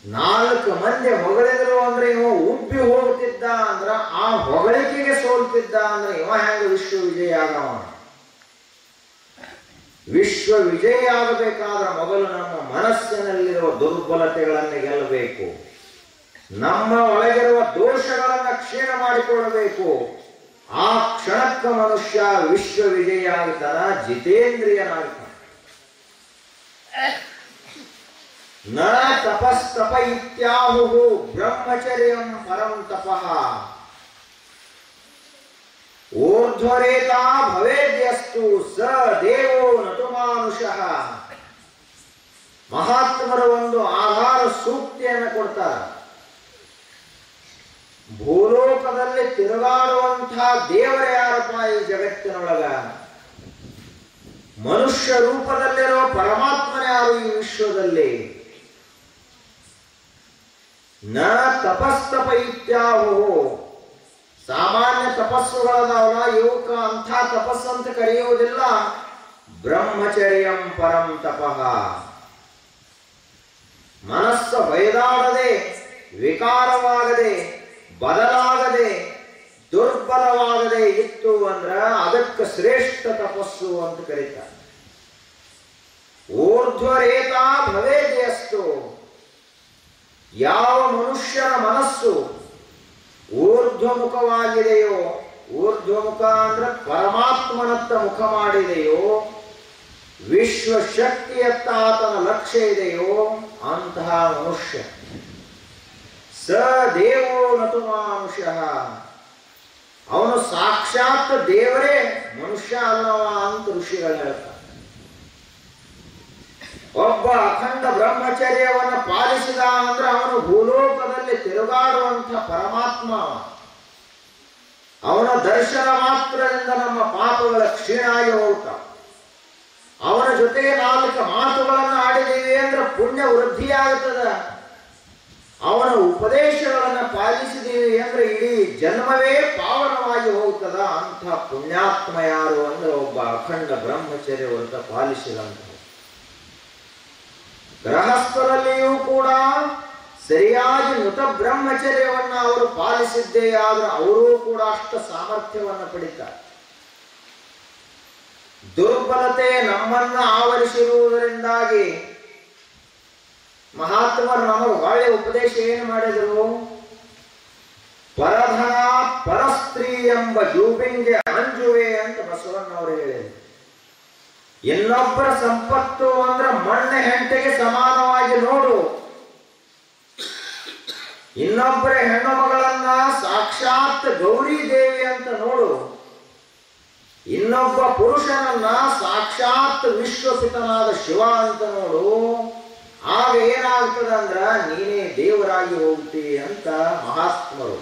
4 ಮಂದಿ ಹೊಗಳಿದ್ರು ಅಂದ್ರೆ ಇವ ಉಬ್ಬಿ ಹೋಗ್ತಿದ್ದ ಅಂದ್ರ, ಆ ಹೊಗಳಿಕೆಗೆ ಸೋಲ್ತಿದ್ದ ಅಂದ್ರೆ ಇವ ಹೆಂಗೆ ವಿಶ್ವ ವಿಜಯ ಆಗವ? ವಿಶ್ವ ವಿಜಯ ಆಗಬೇಕಾದ್ರೆ ಮೊದಲು ನಮ್ಮ ಮನಸ್ಸಿನಲ್ಲಿರುವ ದುರ್ಬಲತೆಗಳನ್ನು ಗೆಲ್ಲಬೇಕು, ನಮ್ಮ ಒಳಗಿರುವ ದೋಷಗಳನ್ನು ಕ್ಷೀಣ ಮಾಡಿಕೊಳ್ಳಬೇಕು. ಆ ಕ್ಷಣಕ್ಕ ಮನುಷ್ಯ ವಿಶ್ವ ವಿಜಯ ಆಗ್ತಾನ, ಜಿತೇಂದ್ರಿಯನಾಗ್ತಾನ. ನ ತಪಸ್ತಪ ಇತ್ಯಾಹು ಬ್ರಹ್ಮಚರ್ಯಂ ಪರಂ ತಪಃ ಊರ್ಧ್ವರೇತಾ ಭವೇದ್ಯಸ್ತು ಸ ದೇವೋ ನತು ಮಾನುಷಃ. ಮಹಾತ್ಮರು ಒಂದು ಆಧಾರ ಸೂಕ್ತಿಯನ್ನು ಕೊಡ್ತಾರೆ. ಭೂಲೋಕದಲ್ಲಿ ತಿರುಗಾಡುವಂತಹ ದೇವರ ಯಾರಪ್ಪ ಈ ಜಗತ್ತಿನೊಳಗ? ಮನುಷ್ಯ ರೂಪದಲ್ಲಿರೋ ಪರಮಾತ್ಮನ ಯಾರು ಈ ವಿಶ್ವದಲ್ಲಿ? ನ ತಪಸ್ತಪ ಇತ್ಯಾಹು. ಸಾಮಾನ್ಯ ತಪಸ್ಸುಗಳದಾವಲ್ಲ, ಇವಕ್ಕ ಅಂಥ ತಪಸ್ಸಂತ ಕರೆಯುವುದಿಲ್ಲ. ಬ್ರಹ್ಮಚರ್ಯಂ ಪರಂ ತಪಃ. ಮನಸ್ಸು ಬೈದಾಡದೆ, ವಿಕಾರವಾಗದೆ, ಬದಲಾಗದೆ, ದುರ್ಬಲವಾಗದೆ ಇತ್ತು ಅಂದ್ರ ಅದಕ್ಕೆ ಶ್ರೇಷ್ಠ ತಪಸ್ಸು ಅಂತ ಕರೀತಾರೆ. ಊರ್ಧ್ವರೇತಾ ಭವೇದ್ಯಸ್ತು. ಯಾವ ಮನುಷ್ಯನ ಮನಸ್ಸು ಊರ್ಧ್ವಮುಖವಾಗಿದೆಯೋ, ಊರ್ಧ್ವಮುಖ ಅಂದ್ರೆ ಪರಮಾತ್ಮನತ್ತ ಮುಖ ಮಾಡಿದೆಯೋ, ವಿಶ್ವಶಕ್ತಿಯತ್ತ ಆತನ ಲಕ್ಷ್ಯ ಇದೆಯೋ ಅಂತಹ ಮನುಷ್ಯ ಸ ದೇವೋ ನತು ಮಾನುಷಃ. ಅವನು ಸಾಕ್ಷಾತ್ ದೇವರೇ, ಮನುಷ್ಯ ಅಲ್ಲವ ಅಂತ ಋಷಿಗಳು ಹೇಳ್ತಾರೆ. ಒಬ್ಬ ಅಖಂಡ ಬ್ರಹ್ಮಚರ್ಯವನ್ನು ಪಾಲಿಸಿದ ಅಂದ್ರೆ ಅವನು ಭೂಲೋಕದಲ್ಲಿ ತಿರುಗಾಡುವಂಥ ಪರಮಾತ್ಮ. ಅವನ ದರ್ಶನ ಮಾತ್ರದಿಂದ ನಮ್ಮ ಪಾಪಗಳ ಕ್ಷೀಣ ಆಗಿ ಹೋಗ್ತಾವ. ಅವನ ಜೊತೆಗೆ 4 ಮಾತುಗಳನ್ನು ಆಡಿದ್ದೀವಿ ಅಂದ್ರೆ ಪುಣ್ಯ ವೃದ್ಧಿಯಾಗುತ್ತದೆ. ಅವನ ಉಪದೇಶಗಳನ್ನು ಪಾಲಿಸಿದೀವಿ ಅಂದ್ರೆ ಇಡೀ ಜನ್ಮವೇ ಪಾವನವಾಗಿ ಹೋಗ್ತದ. ಅಂಥ ಪುಣ್ಯಾತ್ಮ ಯಾರು ಅಂದ್ರೆ ಒಬ್ಬ ಅಖಂಡ ಬ್ರಹ್ಮಚರ್ಯ ವ್ರತ ಪಾಲಿಸಿದಂಥ. ಗೃಹಸ್ಥರಲ್ಲಿಯೂ ಕೂಡ ಸರಿಯಾಗಿ ಮೃತ ಬ್ರಹ್ಮಚರ್ಯವನ್ನು ಅವರು ಪಾಲಿಸಿದ್ದೇ ಆದ್ರೆ ಅವರೂ ಕೂಡ ಅಷ್ಟು ಸಾಮರ್ಥ್ಯವನ್ನು ಪಡಿತಾರೆ. ದುರ್ಬಲತೆ ನಮ್ಮನ್ನ ಆವರಿಸಿರುವುದರಿಂದಾಗಿ ಮಹಾತ್ಮರು ನಮಗೆ ಒಳ್ಳೆಯ ಉಪದೇಶ ಏನು ಮಾಡಿದರು? ಪರಧನ ಪರಸ್ತ್ರೀ ಎಂಬ ಜೂಬಿಂಗೆ ಅಂಜುವೆ ಅಂತ ಬಸವಣ್ಣವರು ಹೇಳಿದರು. ಇನ್ನೊಬ್ಬರ ಸಂಪತ್ತು ಅಂದ್ರೆ ಮಣ್ಣೆ ಹೆಂಟೆಗೆ ಸಮಾನವಾಗಿ ನೋಡು. ಇನ್ನೊಬ್ಬರ ಹೆಣ್ಣು ಮಗಳನ್ನ ಸಾಕ್ಷಾತ್ ಗೌರಿ ದೇವಿ ಅಂತ ನೋಡು. ಇನ್ನೊಬ್ಬ ಪುರುಷನನ್ನ ಸಾಕ್ಷಾತ್ ವಿಶ್ವಪಿತನಾದ ಶಿವ ಅಂತ ನೋಡು. ಆಗ ಏನಾಗ್ತದೆ ಅಂದ್ರ ನೀನೇ ದೇವರಾಗಿ ಹೋಗ್ತಿ ಅಂತ ಮಹಾತ್ಮರು.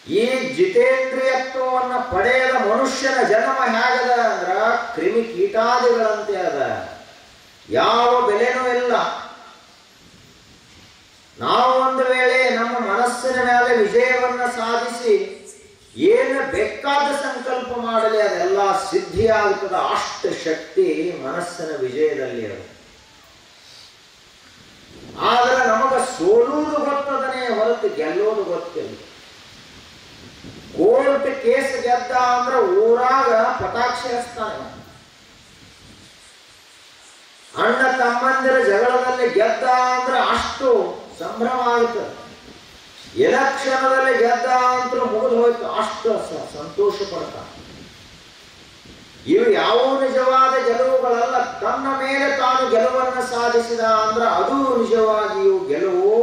ಈ ಜಿತೇಂದ್ರಿಯತ್ವವನ್ನು ಪಡೆಯದ ಮನುಷ್ಯನ ಜನ್ಮ ಹೇಗದ ಅಂದ್ರ ಕ್ರಿಮಿ ಕೀಟಾದಿಗಳಂತೆ ಅದ, ಯಾವ ಬೆಲೆನೂ ಇಲ್ಲ. ನಾವು ಒಂದು ವೇಳೆ ನಮ್ಮ ಮನಸ್ಸಿನ ಮೇಲೆ ವಿಜಯವನ್ನ ಸಾಧಿಸಿ ಏನು ಬೇಕಾದ ಸಂಕಲ್ಪ ಮಾಡಲಿ ಅದೆಲ್ಲ ಸಿದ್ಧಿಯಾಗುತ್ತದೆ. ಅಷ್ಟು ಶಕ್ತಿ ಮನಸ್ಸಿನ ವಿಜಯದಲ್ಲಿ ಅದು. ಆದ್ರೆ ನಮಗ ಸೋಲುವುದು ಗೊತ್ತದನೇ ಹೊರತು ಗೆಲ್ಲೋದು ಗೊತ್ತಿಲ್ಲ. ಕೋರ್ಟ್ ಕೇಸ್ ಗೆದ್ದ ಅಂದ್ರೆ ಊರಾಗ ಪಟಾಕ್ಷಿ ಹಚ್ತಾನೆ. ಅಣ್ಣ ತಮ್ಮಂದಿರ ಜಗಳದಲ್ಲಿ ಗೆದ್ದ ಅಂದ್ರೆ ಅಷ್ಟು ಸಂಭ್ರಮ ಆಗುತ್ತೆ. ಎಲೆಕ್ಷನದಲ್ಲಿ ಗೆದ್ದ ಅಂತ ಮುಗಿದು ಹೋಯ್ತು, ಅಷ್ಟು ಸಂತೋಷ ಪಡ್ತಾನೆ. ಇವು ಯಾವ ನಿಜವಾದ ಗೆಲುವುಗಳಲ್ಲ. ತನ್ನ ಮೇಲೆ ತಾನು ಗೆಲುವನ್ನು ಸಾಧಿಸಿದ ಅಂದ್ರೆ ಅದು ನಿಜವಾಗಿಯೂ ಗೆಲುವು.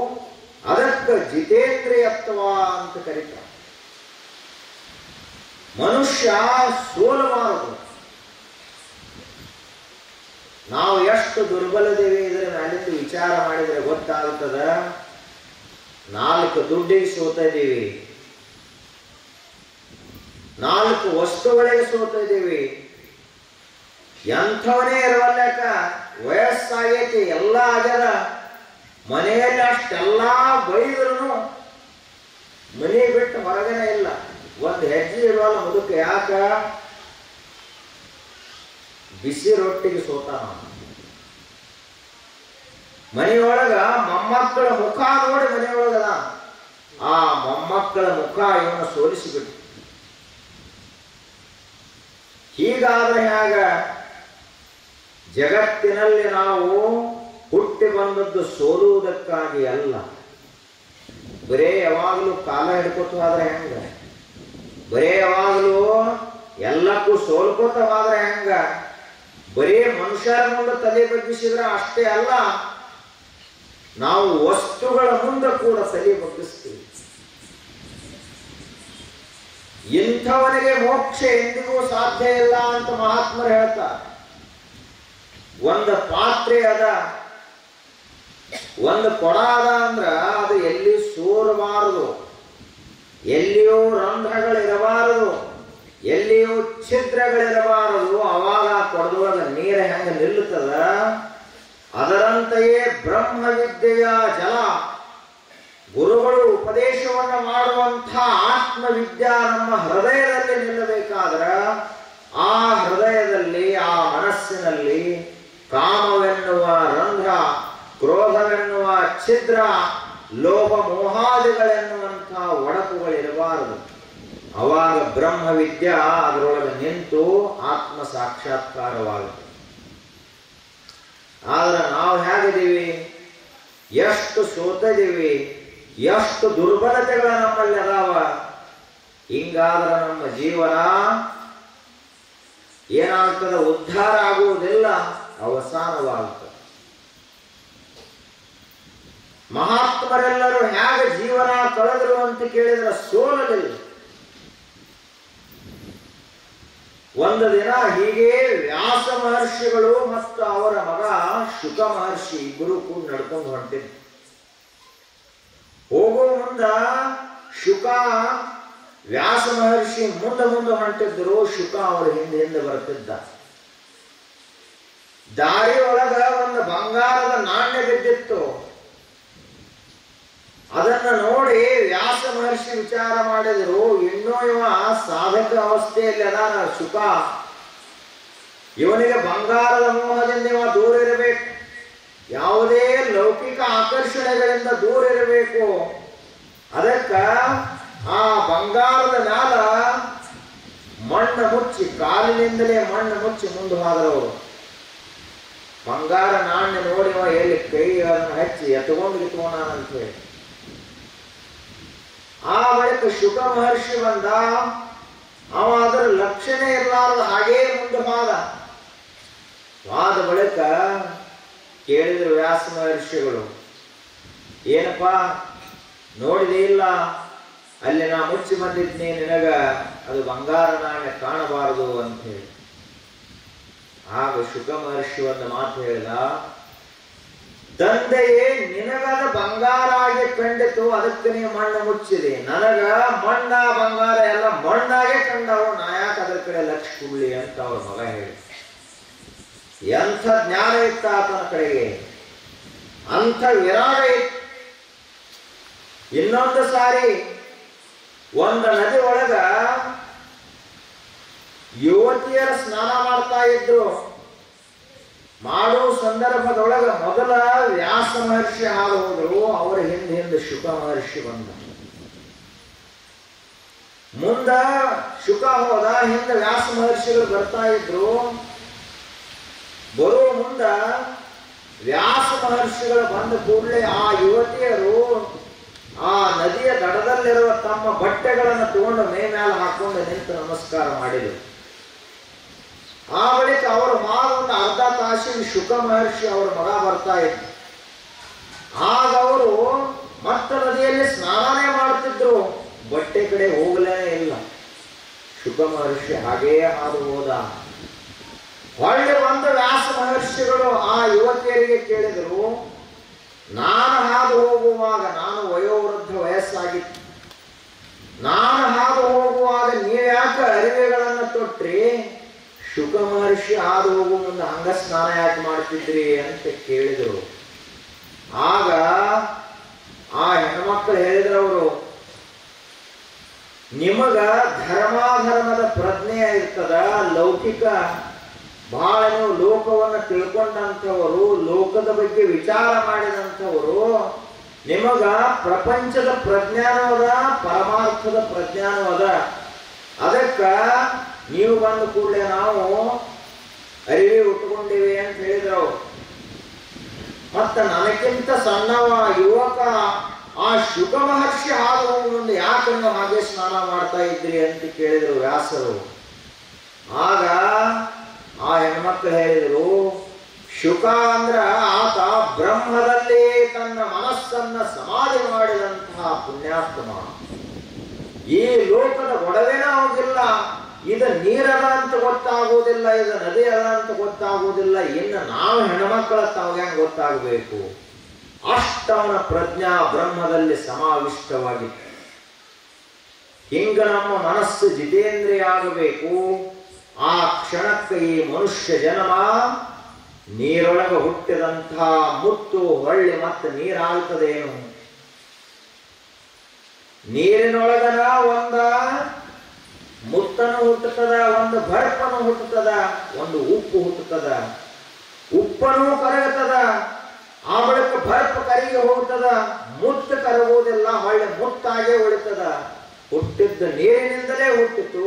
ಅದಕ್ಕೆ ಜಿತೇಂದ್ರಿಯತ್ವ ಅಂತ ಕರೀತಾರೆ. ಮನುಷ್ಯ ಸೋಲಬಾರದು. ನಾವು ಎಷ್ಟು ದುರ್ಬಲದೇವೆ ಇದರ ಮೇಲಿಂದ ವಿಚಾರ ಮಾಡಿದರೆ ಗೊತ್ತಾಗುತ್ತದ. 4 ದುಡ್ಡಿಗೆ ಸೋತ ಇದ್ದೀವಿ, 4 ವಸ್ತುಗಳಿಗೆ ಸೋತ ಇದ್ದೀವಿ. ಎಂಥವನೇ ಇರವಲ್ಯಾಕ, ವಯಸ್ಸಾಗೈತಿ, ಎಲ್ಲ ಆಗ್ಯದ, ಮನೆಯಲ್ಲಿ ಅಷ್ಟೆಲ್ಲ ಬೈದ್ರು ಮನೆ ಬಿಟ್ಟು ಹೊರಗನೆ ಇಲ್ಲ, ಒಂದು ಹೆಜ್ಜೆ ಇರುವಲ್ಲ ಮುದುಕ. ಯಾಕ? ಬಿಸಿ ರೊಟ್ಟಿಗೆ ಸೋತಾನ. ಮನೆಯೊಳಗ ಮೊಮ್ಮಕ್ಕಳ ಮುಖ ನೋಡಿ ಮನೆಯೊಳಗದ, ಆ ಮೊಮ್ಮಕ್ಕಳ ಮುಖ ಇವನ್ನ ಸೋಲಿಸಿಬಿಟ್ಟು. ಹೀಗಾದ್ರೆ ಹೇಗ? ಜಗತ್ತಿನಲ್ಲಿ ನಾವು ಹುಟ್ಟಿ ಬಂದದ್ದು ಸೋಲುವುದಕ್ಕಾಗಿ ಅಲ್ಲ. ಬರೇ ಯಾವಾಗಲೂ ಕಾಲ ಹಿಡ್ಕೊತ ಹೋದ್ರೆ ಹೆಂಗ? ಬರೇ ಯಾವಾಗಲೂ ಎಲ್ಲಕ್ಕೂ ಸೋಲ್ಕೋತ ಹೋದ್ರೆ ಹೆಂಗ? ಬರೀ ಮನುಷ್ಯರ ಮುಂದೆ ತಲೆ ಬಗ್ಗಿಸಿದ್ರೆ ಅಷ್ಟೇ ಅಲ್ಲ, ನಾವು ವಸ್ತುಗಳ ಮುಂದೆ ಕೂಡ ತಲೆ ಬಗ್ಗಿಸ್ತೀವಿ. ಇಂಥವನಿಗೆ ಮೋಕ್ಷ ಎಂದಿಗೂ ಸಾಧ್ಯ ಇಲ್ಲ ಅಂತ ಮಹಾತ್ಮರು ಹೇಳ್ತಾರೆ. ಒಂದು ಪಾತ್ರೆ ಅದ, ಒಂದು ಕೊಡ ಅದ ಅಂದ್ರ ಅದು ಎಲ್ಲಿ ಸೋರಬಾರದು, ಎಲ್ಲಿಯೂ ರಂಧ್ರಗಳಿರಬಾರದು, ಎಲ್ಲಿಯೂ ಛಿದ್ರಗಳಿರಬಾರದು. ಅವಾಗ ಕೊಡದೊಳಗ ನೀರು ಹೆಂಗ ನಿಲ್ಲುತ್ತದ, ಅದರಂತೆಯೇ ಬ್ರಹ್ಮವಿದ್ಯೆಯ ಜಲ, ಗುರುಗಳು ಉಪದೇಶವನ್ನು ಮಾಡುವಂಥ ಆತ್ಮವಿದ್ಯಾ ನಮ್ಮ ಹೃದಯದಲ್ಲಿ ನಿಲ್ಲಬೇಕಾದ್ರ ಆ ಹೃದಯದಲ್ಲಿ, ಆ ಮನಸ್ಸಿನಲ್ಲಿ ಕಾಮವೆನ್ನುವ ರಂಧ್ರ, ಕ್ರೋಧವೆನ್ನುವ ಛಿದ್ರ, ಲೋಭ ಮೋಹಾದಿಗಳೆನ್ನುವಂಥ ಒಡಕುಗಳಿರಬಾರದು. ಅವಾಗ ಬ್ರಹ್ಮವಿದ್ಯಾ ಅದರೊಳಗೆ ನಿಂತು ಆತ್ಮ ಸಾಕ್ಷಾತ್ಕಾರವಾಗುತ್ತೆ. ಆದ್ರೆ ನಾವು ಹೇಗಿದ್ದೀವಿ, ಎಷ್ಟು ಸೋತಿದ್ದೀವಿ, ಎಷ್ಟು ದುರ್ಬಲತೆಗಳು ನಮ್ಮಲ್ಲಿ ಅದಾವ. ಹಿಂಗಾದ್ರೆ ನಮ್ಮ ಜೀವನ ಏನಾಗ್ತದೆ? ಉದ್ಧಾರ ಆಗುವುದಿಲ್ಲ, ಅವಸಾನವಾಗುತ್ತದೆ. ಮಹಾತ್ಮರೆಲ್ಲರೂ ಹೇಗೆ ಜೀವನ ಕಳೆದರು ಅಂತ ಕೇಳಿದ್ರೆ ಸೋಲಲಿಲ್ಲ. ಒಂದು ದಿನ ಹೀಗೆ ವ್ಯಾಸ ಮಹರ್ಷಿಗಳು ಮತ್ತು ಅವರ ಮಗ ಶುಕ ಮಹರ್ಷಿ ಇಬ್ಬರು ಕೂಡ ನಡ್ಕೊಂಡು ಹೊಂಟಿದ್ರು. ಹೋಗೋ ಮುಂದ ಶುಕ ವ್ಯಾಸ ಮಹರ್ಷಿ ಮುಂದೆ ಹೊಂಟಿದ್ರು, ಶುಕ ಅವರ ಹಿಂದೆ ಬರ್ತಿದ್ದ. ದಾರಿ ಒಳಗ ಒಂದು ಬಂಗಾರದ ನಾಣ್ಯ ಬಿದ್ದಿತ್ತು. ಅದನ್ನ ನೋಡಿ ವ್ಯಾಸ ಮಹರ್ಷಿ ವಿಚಾರ ಮಾಡಿದ್ರು, ಇನ್ನೂ ಇವ ಸಾಧಕ ಅವಸ್ಥೆಯಲ್ಲಿ ಅದಾನ ಶುಕ, ಇವನಿಗೆ ಬಂಗಾರದ ಮೋಹದಿಂದ ಇವ ದೂರ ಇರಬೇಕು, ಯಾವುದೇ ಲೌಕಿಕ ಆಕರ್ಷಣೆಗಳಿಂದ ದೂರ ಇರಬೇಕು. ಅದಕ್ಕ ಆ ಬಂಗಾರದ ಮ್ಯಾಲ ಮಣ್ಣು ಮುಚ್ಚಿ, ಕಾಲಿನಿಂದಲೇ ಮಣ್ಣು ಮುಚ್ಚಿ ಮುಂದೆ ಹೋದರವರು. ಬಂಗಾರ ನಾಣ್ಯ ನೋಡಿ ಅವ ಎಲ್ಲಿ ಕೈಗಳನ್ನು ಹಚ್ಚಿ ಎತ್ಕೊಂಡು ಅಂತ ಹೇಳಿ. ಆ ಬಳಿಕ ಶುಕ ಮಹರ್ಷಿ ಬಂದ, ಅವ ಅದರ ಲಕ್ಷಣ ಇರಲಾರದ ಹಾಗೇ ಮುಂದೆ ಹೋದ ಬಳಿಕ ಕೇಳಿದ್ರು ವ್ಯಾಸ ಮಹರ್ಷಿಗಳು, ಏನಪ್ಪಾ ನೋಡಿದೇ ಇಲ್ಲ, ಅಲ್ಲಿ ನಾ ಮುಚ್ಚಿ ಬಂದಿದ್ನಿ, ನಿನಗ ಅದು ಬಂಗಾರ ನಾಣ್ಯ ಕಾಣಬಾರದು ಅಂತ ಹೇಳಿ. ಆಗ ಶುಕ ಮಹರ್ಷಿ ಒಂದು ಮಾತು ಹೇಳಿದ, ತಂದೆಯೇ ನಿನಗದ ಬಂಗಾರ ಆಗಿ ಕಂಡಿತು, ಅದಕ್ಕೆ ನೀವು ಮಣ್ಣು ಮುಚ್ಚಿದೆ. ನನಗ ಮಣ್ಣ ಬಂಗಾರ ಎಲ್ಲ ಮಣ್ಣಾಗೆ ಕಂಡವು, ನಾ ಯಾಕೆ ಅದ್ರ ಕಡೆ ಲಕ್ಷ ಕೊಡ್ಲಿ ಅಂತ ಅವ್ರ ಮಗ ಹೇಳಿ. ಎಂಥ ಜ್ಞಾನ ಇತ್ತ ಆತನ ಕಡೆಗೆ, ಅಂಥ ವಿರಾಗ ಇತ್ತು. ಇನ್ನೊಂದು ಸಾರಿ ಒಂದು ನದಿ ಒಳಗ ಯುವತಿಯರ ಸ್ನಾನ ಮಾಡ್ತಾ ಇದ್ರು. ಮಾಡುವ ಸಂದರ್ಭದೊಳಗ ಮೊದಲ ವ್ಯಾಸ ಮಹರ್ಷಿ ಹಾದು ಹೋದ್ರು, ಅವರ ಹಿಂದೆ ಶುಕ ಮಹರ್ಷಿ ಬಂದ. ಮುಂದ ಶುಕ ಹೋದ, ಹಿಂದೆ ವ್ಯಾಸ ಮಹರ್ಷಿಗಳು ಬರ್ತಾ ಇದ್ರು. ಬರೋ ಮುಂದ ವ್ಯಾಸ ಮಹರ್ಷಿಗಳು ಬಂದ ಕೂಡಲೇ ಆ ಯುವತಿಯರು ಆ ನದಿಯ ದಡದಲ್ಲಿರುವ ತಮ್ಮ ಬಟ್ಟೆಗಳನ್ನು ತಗೊಂಡು ಮೇಲೆ ಹಾಕೊಂಡು ನಿಂತು ನಮಸ್ಕಾರ ಮಾಡಿದರು. ಆ ಬಳಿಕ ಅವರ ಒಂದು ಅರ್ಧ ತಾಸಿನ ಶುಕ ಮಹರ್ಷಿ ಅವರ ಮಗ ಬರ್ತಾ ಇದ್ರು. ಆಗ ಅವರು ಮತ್ತೆ ನದಿಯಲ್ಲಿ ಸ್ನಾನನೇ ಮಾಡ್ತಿದ್ರು, ಬಟ್ಟೆ ಕಡೆ ಹೋಗಲೇ ಇಲ್ಲ. ಶುಕ ಮಹರ್ಷಿ ಹಾಗೇ ಹಾದು ಹೋದ. ಹೊಳ್ಳಿ ಬಂದ ವ್ಯಾಸ ಮಹರ್ಷಿಗಳು ಆ ಯುವತಿಯರಿಗೆ ಕೇಳಿದರು, ನಾನು ಹಾದು ಹೋಗುವಾಗ, ನಾನು ವಯೋವೃದ್ಧ ವಯಸ್ಸಾಗಿತ್ತು, ನಾನು ಹಾದು ಹೋಗುವಾಗ ನೀವ್ಯಾಕೆ ಅರಿವೆಗಳನ್ನು ತೊಟ್ರಿ? ಶುಕ ಮಹರ್ಷಿ ಹಾದು ಹೋಗುವ ಮುಂದೆ ಹಂಗ ಸ್ನಾನ ಯಾಕೆ ಮಾಡ್ತಿದ್ರಿ ಅಂತ ಕೇಳಿದರು. ಆಗ ಆ ಹೆಣ್ಮಕ್ಳು ಹೇಳಿದ್ರವರು, ನಿಮಗ ಧರ್ಮಾಧರ್ಮದ ಪ್ರಜ್ಞೆ ಇರ್ತದ, ಲೌಕಿಕ ಬಹಳ ನೀವು ಲೋಕವನ್ನು ತಿಳ್ಕೊಂಡಂಥವರು, ಲೋಕದ ಬಗ್ಗೆ ವಿಚಾರ ಮಾಡಿದಂಥವರು, ನಿಮಗ ಪ್ರಪಂಚದ ಪ್ರಜ್ಞಾನವದ, ಪರಮಾರ್ಥದ ಪ್ರಜ್ಞಾನವದ. ಅದಕ್ಕ ನೀವು ಬಂದ ಕೂಡಲೇ ನಾವು ಅರಿವಿ ಉಟ್ಕೊಂಡಿವಿ ಅಂತ ಹೇಳಿದ್ರು. ಮತ್ತ ನನಗಿಂತ ಸಣ್ಣವ ಯುವಕ ಆ ಶುಕ ಮಹರ್ಷಿ ಹಾದು ಹೋಗುವ ಮುಂದೆ ಯಾಕೆ ನೀವು ಹಾಗೆ ಸ್ನಾನ ಮಾಡ್ತಾ ಇದ್ರಿ ಅಂತ ಕೇಳಿದ್ರು ವ್ಯಾಸರು. ಆಗ ಆ ಹೆಣ್ಮಕ್ಳು ಹೇಳಿದರು, ಶುಕ ಅಂದ್ರ ಆತ ಬ್ರಹ್ಮದಲ್ಲಿ ತನ್ನ ಮನಸ್ಸನ್ನ ಸಮಾಧಿ ಮಾಡಿದಂತಹ ಪುಣ್ಯಾತ್ಮ. ಈ ಲೋಕದ ಒಡವೆನ ಹೋಗಿಲ್ಲ, ಇದು ನೀರದ ಅಂತ ಗೊತ್ತಾಗುವುದಿಲ್ಲ, ಇದು ನದಿ ಅದ ಅಂತ ಗೊತ್ತಾಗುವುದಿಲ್ಲ, ಇನ್ನು ನಾವು ಹೆಣ್ಮಕ್ಳ ತಾವ್ಯಾಂಗ ಗೊತ್ತಾಗಬೇಕು. ಅಷ್ಟವನ ಪ್ರಜ್ಞಾ ಬ್ರಹ್ಮದಲ್ಲಿ ಸಮಾವಿಷ್ಟವಾಗಿತ್ತು. ಹಿಂಗ ನಮ್ಮ ಮನಸ್ಸು ಜಿತೇಂದ್ರಿಯ ಆಗಬೇಕು. ಆ ಕ್ಷಣಕ್ಕೆ ಈ ಮನುಷ್ಯ ಜನ್ಮ ನೀರೊಳಗೆ ಹುಟ್ಟಿದಂತಹ ಮುತ್ತು ಹೊಳ್ಳಿ ಮತ್ತೆ ನೀರಾಗ್ತದೇನು? ನೀರಿನೊಳಗನ ಒಂದ ಮುತ್ತನು ಹುಟ್ಟುತ್ತದ, ಒಂದು ಬರ್ಪನು ಹುಟ್ಟುತ್ತದ, ಒಂದು ಉಪ್ಪು ಹುಟ್ಟುತ್ತದ. ಉಪ್ಪನೂ ಕರಗುತ್ತದ, ಆ ಬಳಿಕ ಬರ್ಪ ಕರಿಗೆ ಹೋಗುತ್ತದ, ಮುತ್ತು ಕರಗುವುದಿಲ್ಲ, ಹೊಳ್ಳಿ ಮುತ್ತಾಗೆ ಉಳಿತದ. ಹುಟ್ಟಿದ್ದ ನೀರಿನಿಂದಲೇ ಹುಟ್ಟಿತು,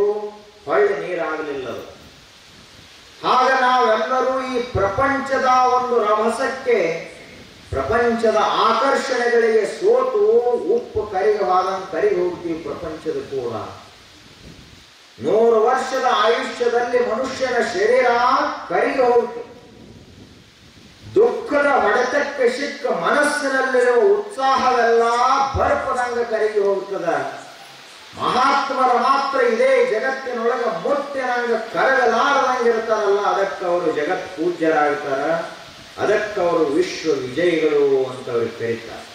ಹೊಳ್ಳಿ ನೀರಾಗಲಿಲ್ಲ. ಆಗ ನಾವೆಲ್ಲರೂ ಈ ಪ್ರಪಂಚದ ಒಂದು ರಭಸಕ್ಕೆ, ಪ್ರಪಂಚದ ಆಕರ್ಷಣೆಗಳಿಗೆ ಸೋತು ಉಪ್ಪು ಕರಿಗೆ ಕರಿಗೆ ಹೋಗ್ತೀವಿ. ಪ್ರಪಂಚದ ಕೂಡ 100 ವರ್ಷದ ಆಯುಷ್ಯದಲ್ಲಿ ಮನುಷ್ಯನ ಶರೀರ ಕರಿಗೆ ಹೋಗ್ತು. ದುಃಖದ ಹೊಡೆತಕ್ಕೆ ಸಿಕ್ಕ ಮನಸ್ಸಿನಲ್ಲಿರುವ ಉತ್ಸಾಹವೆಲ್ಲ ಬರ್ಪದಂಗ ಕರಿಗೆ ಹೋಗ್ತದ. ಮಹಾತ್ಮರ ಮಾತ್ರ ಇದೇ ಜಗತ್ತಿನೊಳಗ ಮುತ್ತಿನಂಗ ಕರಗಲಾರದಂಗಿರ್ತಾರಲ್ಲ, ಅದಕ್ಕೆ ಅವರು ಜಗತ್ ಪೂಜ್ಯರಾಗ್ತಾರ, ಅದಕ್ಕೆ ಅವರು ವಿಶ್ವ ವಿಜಯಿಗಳು ಅಂತ ಅವ್ರಿಗೆ ಕರೀತಾರೆ.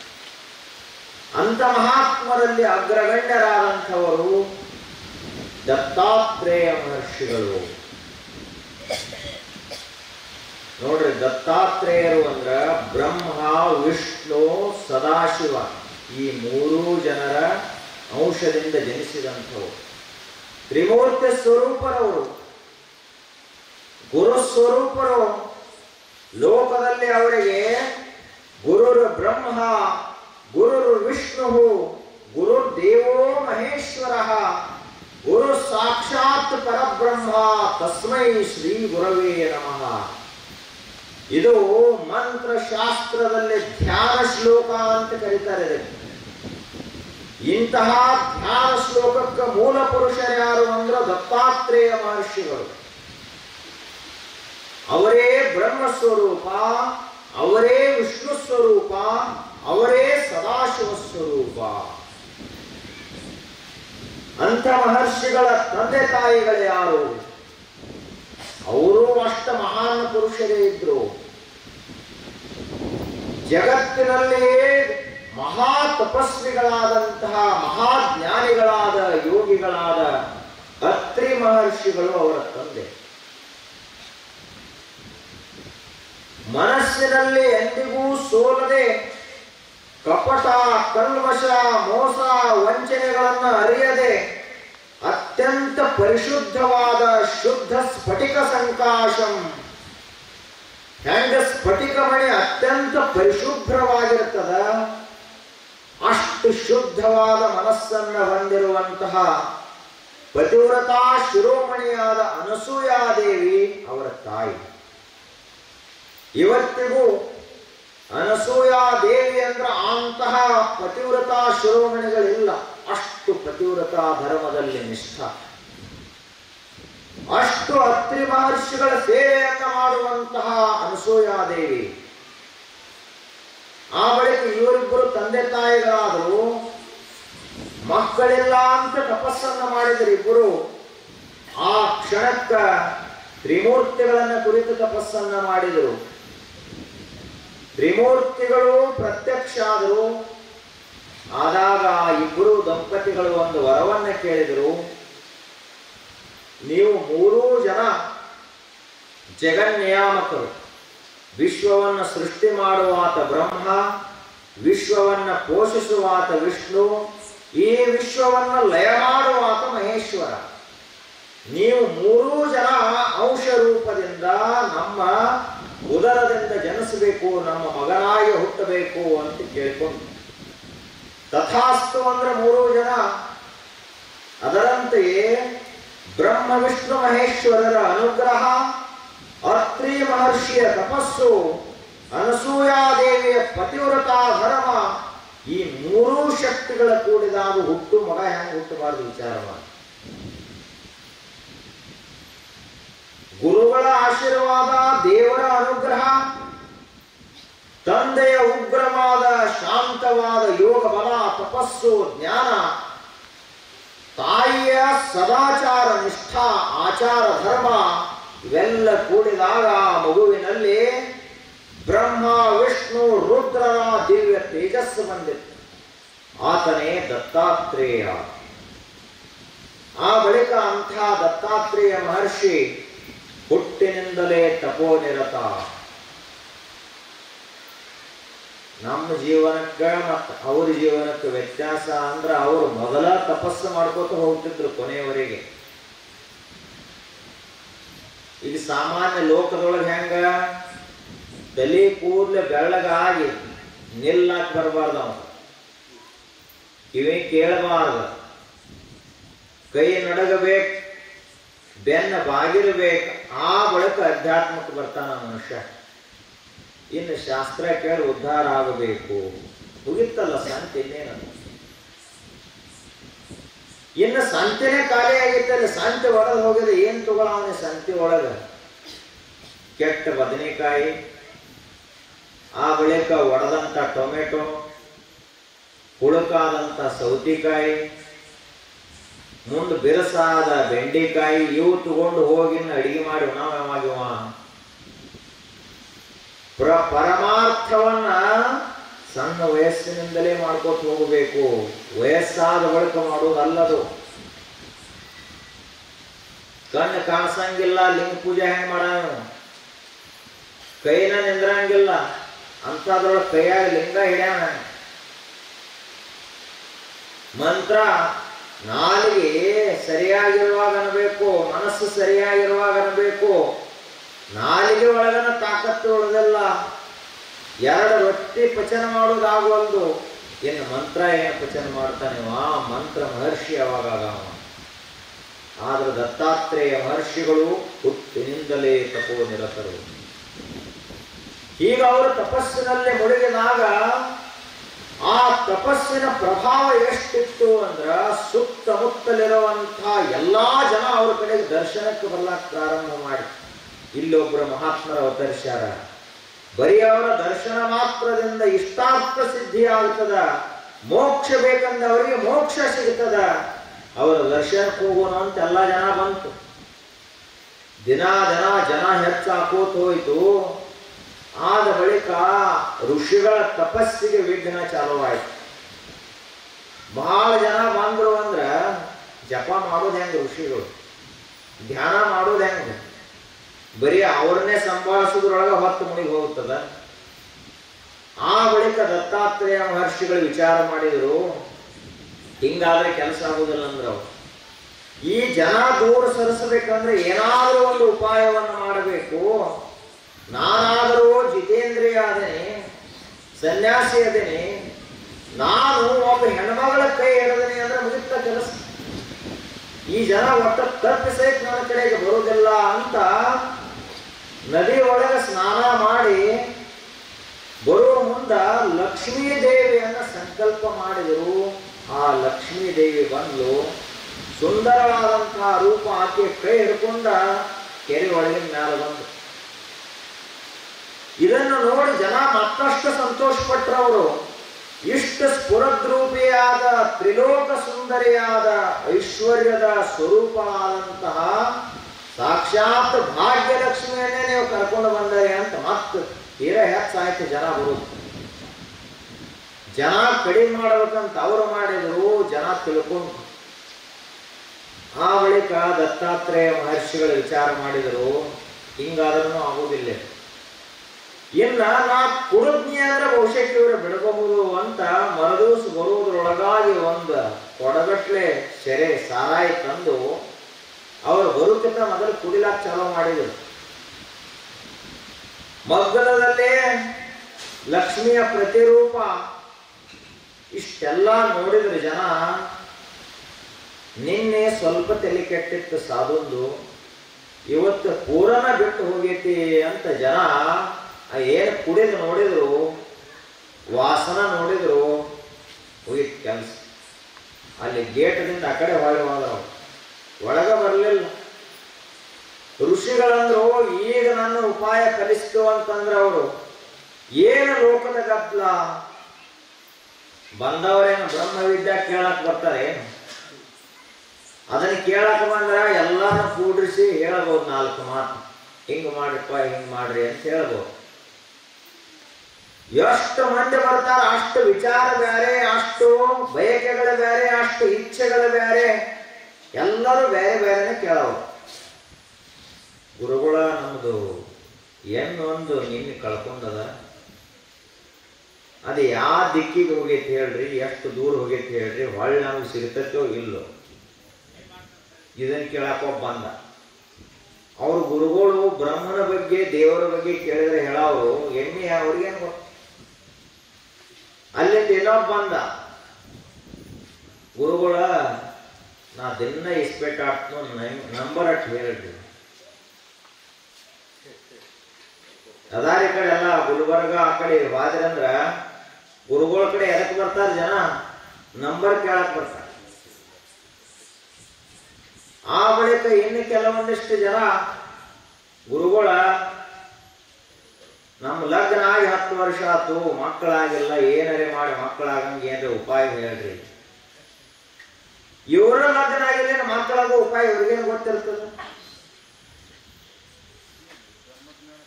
ಅಂತ ಮಹಾತ್ಮರಲ್ಲಿ ಅಗ್ರಗಣ್ಯರಾದಂಥವರು ದತ್ತಾತ್ರೇಯ ಮಹರ್ಷಿಗಳು. ನೋಡ್ರಿ, ದತ್ತಾತ್ರೇಯರು ಅಂದ್ರ ಬ್ರಹ್ಮ, ವಿಷ್ಣು, ಸದಾಶಿವ ಈ 3 ಜನರ ಅಂಶದಿಂದ ಜನಿಸಿದಂಥವರು. ತ್ರಿಮೂರ್ತಿ ಸ್ವರೂಪರವರು, ಗುರು ಸ್ವರೂಪರು. ಲೋಕದಲ್ಲಿ ಅವರಿಗೆ ಗುರುರ್ ಬ್ರಹ್ಮ, ಗುರುರ್ ವಿಷ್ಣು, ಗುರುರ್ ದೇವೋ ಮಹೇಶ್ವರ, ಗುರು ಸಾಕ್ಷಾತ್ ಪರಬ್ರಹ್ಮ, ತಸ್ಮೈ ಶ್ರೀ ಗುರವೇ ನಮಃ. ಇದು ಮಂತ್ರಶಾಸ್ತ್ರದಲ್ಲಿ ಧ್ಯಾನ ಶ್ಲೋಕ ಅಂತ ಕರೀತಾರೆ. ಇಂತಹ ಧ್ಯಾನ ಶ್ಲೋಕಕ್ಕೆ ಮೂಲ ಪುರುಷರು ಯಾರು ಅಂದ್ರೆ ದತ್ತಾತ್ರೇಯ ಮಹರ್ಷಿಗಳು. ಅವರೇ ಬ್ರಹ್ಮ ಸ್ವರೂಪ, ಅವರೇ ವಿಷ್ಣು ಸ್ವರೂಪ, ಅವರೇ ಸದಾಶಿವ ಸ್ವರೂಪ. ಅಂಥ ಮಹರ್ಷಿಗಳ ತಂದೆ ತಾಯಿಗಳು ಯಾರು? ಅವರು ಅಷ್ಟ ಮಹಾನ್ ಪುರುಷರೇ ಇದ್ರು. ಜಗತ್ತಿನಲ್ಲಿಯೇ ಮಹಾ ತಪಸ್ವಿಗಳಾದಂತಹ ಮಹಾಜ್ಞಾನಿಗಳಾದ ಯೋಗಿಗಳಾದ ಅತ್ರಿ ಮಹರ್ಷಿಗಳು ಅವರ ತಂದೆ. ಮನಸ್ಸಿನಲ್ಲಿ ಎಂದಿಗೂ ಸೋಲದೆ ಕಪಟ, ಕಲ್ಮಶ, ಮೋಸ, ವಂಚನೆಗಳನ್ನು ಅರಿಯದೆ ಅತ್ಯಂತ ಪರಿಶುದ್ಧವಾದ ಶುದ್ಧ ಸ್ಫಟಿಕ ಸಂಕಾಶಂ. ಹೆಂಗ ಸ್ಫಟಿಕ ಮಣಿ ಅತ್ಯಂತ ಪರಿಶುಭ್ರವಾಗಿರ್ತದ, ಅಷ್ಟು ಶುದ್ಧವಾದ ಮನಸ್ಸನ್ನ ಹೊಂದಿರುವಂತಹ ಪತಿವ್ರತಾ ಶಿರೋಮಣಿಯಾದ ಅನಸೂಯಾದೇವಿ ಅವರ ತಾಯಿ. ಇವತ್ತಿಗೂ ಅನಸೂಯ ದೇವಿ ಅಂದ್ರೆ ಅಂತಹ ಪತಿವ್ರತಾ ಶಿರೋಮಣಿಗಳಿಲ್ಲ. ಅಷ್ಟು ಪತಿವ್ರತಾ ಧರ್ಮದಲ್ಲಿ ನಿಷ್ಠ, ಅಷ್ಟು ಅತ್ರಿ ಮಹರ್ಷಿಗಳ ಸೇವೆಯನ್ನು ಮಾಡುವಂತಹ ಅನಸೂಯಾದೇವಿ. ಆ ಬಳಿಕ ಇವರಿಬ್ಬರು ತಂದೆ ತಾಯಿಗಳಾದರು. ಮಕ್ಕಳಿಲ್ಲ ಅಂತ ತಪಸ್ಸನ್ನ ಮಾಡಿದರು ಇಬ್ಬರು. ಆ ಕ್ಷಣಕ್ಕ ತ್ರಿಮೂರ್ತಿಗಳನ್ನ ಕುರಿತು ತಪಸ್ಸನ್ನ ಮಾಡಿದರು. ತ್ರಿಮೂರ್ತಿಗಳು ಪ್ರತ್ಯಕ್ಷ ಆದರು. ಆದಾಗ ಇಬ್ಬರು ದಂಪತಿಗಳು ಒಂದು ವರವನ್ನ ಕೇಳಿದರು. ನೀವು ಮೂರೂ ಜನ ಜಗನ್ನಿಯಾಮಕರು. ವಿಶ್ವವನ್ನು ಸೃಷ್ಟಿ ಮಾಡುವಾತ ಬ್ರಹ್ಮ, ವಿಶ್ವವನ್ನು ಪೋಷಿಸುವಾತ ವಿಷ್ಣು, ಈ ವಿಶ್ವವನ್ನು ಲಯ ಮಾಡುವಾತ ಮಹೇಶ್ವರ. ನೀವು ಮೂರೂ ಜನ ಅಂಶ ರೂಪದಿಂದ ನಮ್ಮ ಉದರದಿಂದ ಜನಿಸಬೇಕು, ನಮ್ಮ ಮಗನಾಗಿ ಹುಟ್ಟಬೇಕು ಅಂತ ಕೇಳಿಕೊಂಡು ತಥಾಸ್ತು ಅಂದ್ರೆ ಮೂರೂ ಜನ. ಅದರಂತೆಯೇ ಬ್ರಹ್ಮ ವಿಷ್ಣು ಮಹೇಶ್ವರರ ಅನುಗ್ರಹ, ಅತ್ರಿ ಮಹರ್ಷಿಯ ತಪಸ್ಸು, ಅನಸೂಯಾದೇವಿಯ ಪತಿವ್ರತಾ ಧರ್ಮ, ಈ ಮೂರೂ ಶಕ್ತಿಗಳ ಕೂಡಿದಾಗ ಹುಟ್ಟು ಮಗ ಹೆಂಗೆ ಹುಟ್ಟಬಾರದು ವಿಚಾರ ಮಾಡಿ. ಗುರುಗಳ ಆಶೀರ್ವಾದ, ದೇವರ ಅನುಗ್ರಹ, ತಂದೆಯ ಉಗ್ರವಾದ ಶಾಂತವಾದ ಯೋಗ ಬಲ, ತಪಸ್ಸು, ಜ್ಞಾನ, ತಾಯಿಯ ಸದಾಚಾರ ನಿಷ್ಠಾ, ಆಚಾರ ಧರ್ಮ ಇವೆಲ್ಲ ಕೂಡಿದಾಗ ಮಗುವಿನಲ್ಲಿ ಬ್ರಹ್ಮ ವಿಷ್ಣು ರುದ್ರರ ದಿವ್ಯ ತೇಜಸ್ಸು ಬಂದಿತ್ತು. ಆತನೇ ದತ್ತಾತ್ರೇಯ. ಆ ಬಳಿಕ ಅಂಥ ದತ್ತಾತ್ರೇಯ ಮಹರ್ಷಿ ಹುಟ್ಟಿನಿಂದಲೇ ತಪೋನಿರತ. ನಮ್ಮ ಜೀವನಕ್ಕೆ ಮತ್ತು ಅವ್ರ ಜೀವನಕ್ಕೆ ವ್ಯತ್ಯಾಸ ಅಂದ್ರೆ ಅವರು ಮೊದಲ ತಪಸ್ಸು ಮಾಡ್ಕೋತ ಹೋಗ್ತಿದ್ರು ಕೊನೆಯವರೆಗೆ. ಈಗ ಸಾಮಾನ್ಯ ಲೋಕದೊಳಗೆ ಹೆಂಗ ತಲೆ ಕೂದಲು ಬೆಳ್ಳಗಾಗಿ ನಿಲ್ಲಕ್ಕೆ ಬರಬಾರ್ದು, ಅವನು ಕಿವಿ ಕೇಳಬಾರ್ದು, ಕೈ ನಡಗಬೇಕು, ಬೆನ್ನ ಬಾಗಿರಬೇಕು. ಆ ಬಳಿಕ ಅಧ್ಯಾತ್ಮಕ್ಕೆ ಬರ್ತಾನ ಮನುಷ್ಯ. ಇನ್ನು ಶಾಸ್ತ್ರ ಕೇಳಿ ಉದ್ಧಾರ ಆಗಬೇಕು. ಮುಗಿತ್ತಲ್ಲ ಸಂತೆ, ಇನ್ನೇನದು. ಇನ್ನು ಸಂತೆನೇ ಖಾಲಿ ಆಗಿತ್ತಲ್ಲ, ಸಂತೆ ಒಳಗೆ ಹೋಗಿದ್ರೆ ಏನ್ ತಗೊಳವನೆ ಸಂತೆ ಒಳಗ? ಕೆಟ್ಟ ಬದನೆಕಾಯಿ, ಆ ಬಳಿಕ ಒಡೆದಂತ ಟೊಮೆಟೊ, ಹುಳುಕಾದಂತ ಸೌತಿಕಾಯಿ, ಮುಂದೆ ಬಿರಸಾದ ಬೆಂಡೆಕಾಯಿ, ಇವು ತಗೊಂಡು ಹೋಗಿ ಅಡಿಗೆ ಮಾಡಿ ಉಣವಾಗಿವ. ಪರಮಾರ್ಥವನ್ನ ಸಣ್ಣ ವಯಸ್ಸಿನಿಂದಲೇ ಮಾಡ್ಕೊತ ಹೋಗಬೇಕು. ವಯಸ್ಸಾದ ಬಳಿಕ ಮಾಡೋದಲ್ಲದು. ಕಣ್ಣು ಕಾಣಿಸಂಗಿಲ್ಲ, ಲಿಂಗ ಪೂಜೆ ಹೆಂಗ್ ಮಾಡೋಣ? ಕೈನ ನಿಂದ್ರಂಗಿಲ್ಲ, ಅಂತದ್ರೊಳಗೆ ಕೈಯಾಗ ಲಿಂಗ ಹಿಡ್ಯಾಣ. ಮಂತ್ರ ನಾಲಿಗೆ ಸರಿಯಾಗಿರುವಾಗ ಅನ್ಬೇಕು, ಮನಸ್ಸು ಸರಿಯಾಗಿರುವಾಗ ಅನ್ಬೇಕು. ನಾಲಿಗೆ ಒಳಗನ ತಾಕತ್ತು ಉಳಿದಲ್ಲ. ಎರಡು ರೊಟ್ಟಿ ಪಚನ ಮಾಡೋದಾಗುವಲ್ದು, ಇನ್ನು ಮಂತ್ರ ಏನು ಪಚನ ಮಾಡ್ತಾನೆ? ಆ ಮಂತ್ರ ಮಹರ್ಷಿ ಅವಾಗ. ಆದ್ರೆ ದತ್ತಾತ್ರೇಯ ಮಹರ್ಷಿಗಳು ಹುಟ್ಟಿನಿಂದಲೇ ತಪೋನಿರತರು. ಈಗ ಅವರು ತಪಸ್ಸಿನಲ್ಲಿ ಮುಳುಗಿದಾಗ ಆ ತಪಸ್ಸಿನ ಪ್ರಭಾವ ಎಷ್ಟಿತ್ತು ಅಂದ್ರ ಸುತ್ತಮುತ್ತಲಿರುವಂತಹ ಎಲ್ಲಾ ಜನ ಅವ್ರ ಕಡೆಗೆ ದರ್ಶನಕ್ಕೆ ಬರ್ಲಾಕ್ ಪ್ರಾರಂಭ ಮಾಡಿ. ಇಲ್ಲೊಬ್ಬರ ಮಹಾತ್ಮರ ಅವತರಿಸ್ಯಾರ. ಬರೀ ಅವರ ದರ್ಶನ ಮಾತ್ರದಿಂದ ಇಷ್ಟಾರ್ಥ ಸಿದ್ಧಿ ಆಗ್ತದ, ಮೋಕ್ಷ ಬೇಕಂದ ಅವರಿಗೆ ಮೋಕ್ಷ ಸಿಗ್ತದ. ಅವರ ದರ್ಶನಕ್ಕೆ ಹೋಗೋಣ ಅಂತ ಎಲ್ಲ ಜನ ಬಂತು. ದಿನ ಜನ ಹೆಚ್ಚಾಕೋತ ಹೋಯ್ತು. ಆದ ಬಳಿಕ ಋಷಿಗಳ ತಪಸ್ಸಿಗೆ ವಿಘ್ನ ಚಾಲುವಾಯಿತು. ಬಹಳ ಜನ ಬಂದ್ರು ಅಂದ್ರ ಜಪ ಮಾಡೋದು ಹೆಂಗ? ಋಷಿಗಳು ಧ್ಯಾನ ಮಾಡೋದು ಹೆಂಗ? ಬರೀ ಅವ್ರನ್ನೇ ಸಂಭಾಳಿಸೋದ್ರೊಳಗ ಹೊತ್ತು ಮುನಿಗೆ ಹೋಗ್ತದ. ಆ ಬಳಿಕ ದತ್ತಾತ್ರೇಯ ಮಹರ್ಷಿಗಳು ವಿಚಾರ ಮಾಡಿದ್ರು, ಹಿಂಗಾದ್ರೆ ಕೆಲಸ ಆಗುದಿಲ್ಲ ಅಂದ್ರು. ಈ ಜನ ದೂರ ಸರಿಸಬೇಕಂದ್ರೆ ಏನಾದರೂ ಒಂದು ಉಪಾಯವನ್ನು ಮಾಡಬೇಕು. ನಾನಾದರೂ ಜಿತೇಂದ್ರಿಯ ಅದೇನೆ, ಸನ್ಯಾಸಿ ಅದೇನೆ, ನಾನು ಒಬ್ಬ ಹೆಣ್ಮಗಳ ಕೈ ಹಿಡಿದೇನೆ ಅಂದ್ರೆ ಮುಗಿತ ಕೆಲಸ. ಈ ಜನ ಒಟ್ಟ ತಪ್ಪಿಸೈತ್ ನನ್ನ ಕಡೆಗೆ ಬರುವುದಿಲ್ಲ ಅಂತ ನದಿ ಒಳಗೆ ಸ್ನಾನ ಮಾಡಿ ಬರುವ ಲಕ್ಷ್ಮೀ ದೇವಿಯನ್ನು ಸಂಕಲ್ಪ ಮಾಡಿದರು. ಆ ಲಕ್ಷ್ಮೀ ದೇವಿ ಬಂದು ಸುಂದರವಾದಂತಹ ರೂಪ ಆಕೆ ಕೈ ಹಿಡ್ಕೊಂಡ ಕೆರೆ ಒಳಗಿನ ಮ್ಯಾಲ ಬಂದು. ಇದನ್ನು ನೋಡಿ ಜನ ಮತ್ತಷ್ಟು ಸಂತೋಷಪಟ್ಟರವರು. ಇಷ್ಟ ಸ್ಫುರದ್ರೂಪಿಯಾದ ತ್ರಿಲೋಕ ಸುಂದರಿಯಾದ ಐಶ್ವರ್ಯದ ಸ್ವರೂಪವಾದಂತಹ ಸಾಕ್ಷಾತ್ ಭಾಗ್ಯಲಕ್ಷ್ಮಿಯನ್ನೇ ನೀವು ಕರ್ಕೊಂಡು ಬಂದರೆ ಅಂತ ಮತ್ತೆ ತೀರಾ ಹೆಚ್ಚಾಯ್ತು ಜನ ಬರುವುದು. ಜನ ಕಡಿಮೆ ಮಾಡಬೇಕಂತ ಅವರು ಮಾಡಿದ್ರು, ಜನ ತಿಳ್ಕೊಂಡು. ಆ ಬಳಿಕ ದತ್ತಾತ್ರೇಯ ಮಹರ್ಷಿಗಳು ವಿಚಾರ ಮಾಡಿದರು, ಹಿಂಗಾದ್ರೂ ಆಗುವುದಿಲ್ಲ, ಇನ್ನ ನಾ ಕುಡುದ್ನಿ ಅಂದ್ರೆ ಬಹುಶಃ ಇವರು ಬಿಡಬಹುದು ಅಂತ ಮರದೂಸ ಬರುವುದರೊಳಗಾಗಿ ಒಂದು ಕೊಡಗಟ್ಲೆ ಸೆರೆ ಸಾರಾಯಿ ತಂದು ಅವರು ಬರುತ್ತಿದ್ದ ಮೊದಲು ಕುಡಿಲಾಕ ಚಾಲೂ ಮಾಡಿದರು. ಮಗ್ಗಲದಲ್ಲೇ ಲಕ್ಷ್ಮಿಯ ಪ್ರತಿರೂಪ. ಇಷ್ಟೆಲ್ಲ ನೋಡಿದ್ರು ಜನ. ನಿನ್ನೆ ಸ್ವಲ್ಪ ತಲೆ ಕೆಟ್ಟಿತ್ತು ಸಾಧುಂದು, ಇವತ್ತು ಪೂರನ ಬಿಟ್ಟು ಹೋಗೈತಿ ಅಂತ ಜನ ಏನು ಕುಡಿದು ನೋಡಿದ್ರು, ವಾಸನ ನೋಡಿದ್ರು, ಹೋಗಿತ್ತು ಕೆಲಸ. ಅಲ್ಲಿ ಗೇಟದಿಂದ ಆ ಕಡೆ ಹೊಳೆ ಹೋದವು, ಒಳಗ ಬರಲಿಲ್ಲ. ಋಷಿಗಳಂದ್ರು ಈಗ ನನ್ನ ಉಪಾಯ ಕಲಿಸ್ತು ಅಂತಂದ್ರೆ ಅವರು ಏನು ಲೋಕದ ಗದ್ದಲ, ಬಂದವರೇನು ಬ್ರಹ್ಮವಿದ್ಯಾ ಕೇಳಕ್ ಬರ್ತಾರೆ, ಅದನ್ನ ಕೇಳಕ್ ಬಂದ್ರ ಎಲ್ಲಾನು ಕೂಡಿಸಿ ಹೇಳಬಹುದು, 4 ಮಾತು, ಹಿಂಗ್ ಮಾಡಿಪ್ಪ ಹಿಂಗ್ ಮಾಡ್ರಿ ಅಂತ ಹೇಳ್ಬೋದು. ಎಷ್ಟು ಮಂದಿ ಬರ್ತಾರ ಅಷ್ಟು ವಿಚಾರ ಬೇರೆ, ಅಷ್ಟು ಬಯಕೆಗಳು ಬೇರೆ, ಅಷ್ಟು ಇಚ್ಛೆಗಳು ಬೇರೆ, ಎಲ್ಲರೂ ಬೇರೆ ಬೇರೆನೆ ಕೇಳೋರು. ಗುರುಗಳ ನಮ್ದು ಒಂದು ನಿನ್ನೆ ಕಳ್ಕೊಂಡದ, ಅದು ಯಾವ ದಿಕ್ಕಿಗೆ ಹೋಗೈತಿ ಹೇಳ್ರಿ, ಎಷ್ಟು ದೂರ ಹೋಗೈತಿ ಹೇಳ್ರಿ, ಹೊಳ್ಳಿ ನಮ್ಗೆ ಸಿಗ್ತೈತೋ ಇಲ್ಲೋ, ಇದನ್ನ ಕೇಳಾಕ ಬಂದ. ಅವ್ರ ಗುರುಗಳು ಬ್ರಹ್ಮನ ಬಗ್ಗೆ ದೇವರ ಬಗ್ಗೆ ಕೇಳಿದ್ರೆ ಹೇಳೋರು, ಎಣ್ಣೆ ಅವ್ರಿಗೇನು ಗೊತ್ತು. ಅಲ್ಲಿಂದ ಇನ್ನೊಬ್ಬ ಬಂದ, ಗುರುಗಳ ನಾ ದಿನ ಇಸ್ಬೇಕಾಗ್ತೋ ನಂಬರ್ ಅಟ್ ಹೇಳ್ರಿ. ಅದಾರಿ ಕಡೆ ಎಲ್ಲ ಗುಲ್ಬರ್ಗ ಆ ಕಡೆ ಹೋದ್ರಂದ್ರ ಗುರುಗಳ ಕಡೆ ಎದಕ್ ಬರ್ತಾರ ಜನ, ನಂಬರ್ ಕೇಳಕ್ ಬರ್ತಾರ. ಆ ಬಳಿಕ ಇನ್ನು ಕೆಲವೊಂದಿಷ್ಟು ಜನ ಗುರುಗಳ ನಮ್ಮ ಲಗ್ನ ಆಗಿ 10 ವರ್ಷ ಆತು, ಮಕ್ಕಳಾಗಿಲ್ಲ, ಏನರೇ ಮಾಡಿ ಮಕ್ಕಳಾಗಂಗೆ ಏನ್ರ ಉಪಾಯ ಹೇಳ್ರಿ. ಇವರ ಲಗ್ನ ಆಗಿಲ್ಲ, ಮಕ್ಕಳಾಗೋ ಉಪಾಯ ಇವ್ರಿಗೇನು ಗೊತ್ತಿರ್ತದ.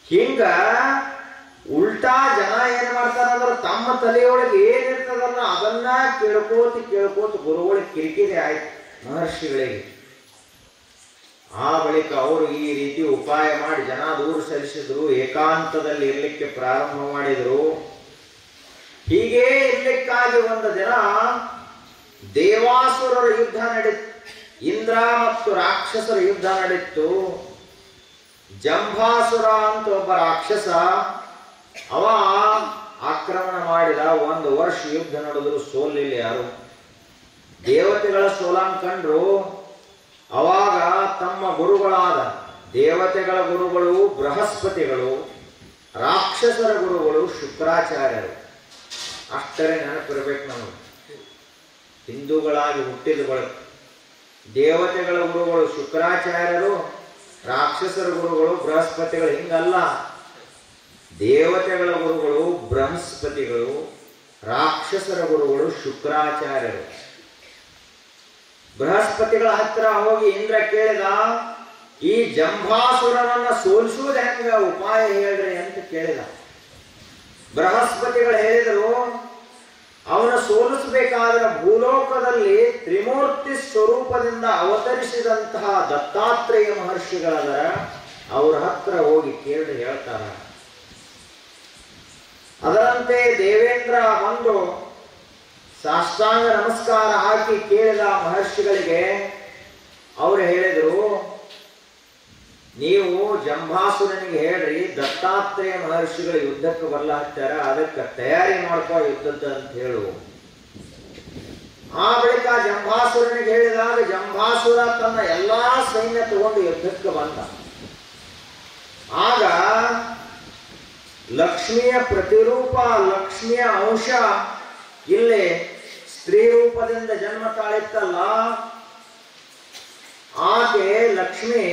ಹಿಂಗ ಉಲ್ಟಾ ಜನ ಏನ್ ಮಾಡ್ತಾರಂದ್ರ ತಮ್ಮ ತಲೆಯೊಳಗೆ ಏನಿರ್ತದಲ್ಲ ಅದನ್ನ ಕೇಳ್ಕೋತ ಗುರುಗಳಿಗೆ ಕಿರಿಕಿರಿ ಆಯ್ತು ಮಹರ್ಷಿಗಳಿಗೆ. ಆ ಬಳಿಕ ಅವರು ಈ ರೀತಿ ಉಪಾಯ ಮಾಡಿ ಜನ ದೂರ ಸರಿಸಿದ್ರು, ಏಕಾಂತದಲ್ಲಿ ಇರ್ಲಿಕ್ಕೆ ಪ್ರಾರಂಭ ಮಾಡಿದ್ರು. ಹೀಗೆ ಇರ್ಲಿಕ್ಕಾಗಿ ಒಂದು ದಿನ ದೇವಾಸುರರ ಯುದ್ಧ ನಡೀತು, ಇಂದ್ರ ಮತ್ತು ರಾಕ್ಷಸರ ಯುದ್ಧ ನಡೀತು. ಜಂಭಾಸುರ ಅಂತ ಒಬ್ಬ ರಾಕ್ಷಸ, ಅವ ಆಕ್ರಮಣ ಮಾಡಿದ. 1 ವರ್ಷ ಯುದ್ಧ ನಡೆದ್ರು, ಸೋಲಿಲ್ಲ ಯಾರು. ದೇವತೆಗಳ ಸೋಲಾಂಕಂಡ್ರು. ಅವಾಗ ತಮ್ಮ ಗುರುಗಳಾದ ದೇವತೆಗಳ ಗುರುಗಳು ಬೃಹಸ್ಪತಿಗಳು, ರಾಕ್ಷಸರ ಗುರುಗಳು ಶುಕ್ರಾಚಾರ್ಯರು. ಅಷ್ಟರೇ ನೆನಪಿರ್ಬೇಕು ನಮಗೆ. ಹಿಂದೂಗಳಾಗಿ ಹುಟ್ಟಿದ ಬಳಕ ದೇವತೆಗಳ ಗುರುಗಳು ಶುಕ್ರಾಚಾರ್ಯರು, ರಾಕ್ಷಸರ ಗುರುಗಳು ಬೃಹಸ್ಪತಿಗಳು. ಹಿಂಗಲ್ಲ, ದೇವತೆಗಳ ಗುರುಗಳು ಬೃಹಸ್ಪತಿಗಳು, ರಾಕ್ಷಸರ ಗುರುಗಳು ಶುಕ್ರಾಚಾರ್ಯರು. ಬೃಹಸ್ಪತಿಗಳ ಹತ್ರ ಹೋಗಿ ಇಂದ್ರ ಕೇಳಿದ, ಈ ಜಂಭಾಸುರನನ್ನ ಸೋಲಿಸುವುದು ಹೆಂಗ, ಉಪಾಯ ಹೇಳ್ರಿ ಅಂತ ಕೇಳಿದ. ಬೃಹಸ್ಪತಿಗಳು ಹೇಳಿದರು, ಅವನ ಸೋಲಿಸಬೇಕಾದ್ರೆ ಭೂಲೋಕದಲ್ಲಿ ತ್ರಿಮೂರ್ತಿ ಸ್ವರೂಪದಿಂದ ಅವತರಿಸಿದಂತಹ ದತ್ತಾತ್ರೇಯ ಮಹರ್ಷಿಗಳದರ, ಅವ್ರ ಹತ್ರ ಹೋಗಿ ಕೇಳಿ ಹೇಳ್ತಾರ. ಅದರಂತೆ ದೇವೇಂದ್ರ ಬಂದು ಸಾಷ್ಟಾಂಗ ನಮಸ್ಕಾರ ಹಾಕಿ ಕೇಳಿದ ಮಹರ್ಷಿಗಳಿಗೆ. ಅವರು ಹೇಳಿದರು, ನೀವು ಜಂಭಾಸುರನಿಗೆ ಹೇಳ್ರಿ ದತ್ತಾತ್ರೇಯ ಮಹರ್ಷಿಗಳು ಯುದ್ಧಕ್ಕೆ ಬರ್ಲ ಹತ್ತಾರ, ಅದಕ್ಕೆ ತಯಾರಿ ಮಾಡ್ಕೋ ಯುದ್ಧದ ಅಂತ ಹೇಳು. ಆ ಬಳಿಕ ಜಂಭಾಸುರನಿಗೆ ಹೇಳಿದಾಗ ಜಂಭಾಸುರ ತನ್ನ ಎಲ್ಲಾ ಸೈನ್ಯ ತಗೊಂಡು ಯುದ್ಧಕ್ಕೆ ಬಂದ. ಆಗ ಲಕ್ಷ್ಮಿಯ ಪ್ರತಿರೂಪ, ಲಕ್ಷ್ಮಿಯ ಅಂಶ ಇಲ್ಲಿ ಸ್ತ್ರೀ ರೂಪದಿಂದ ಜನ್ಮ ತಾಳಿತ್ತಲ್ಲ, ಆಕೆ ಲಕ್ಷ್ಮಿ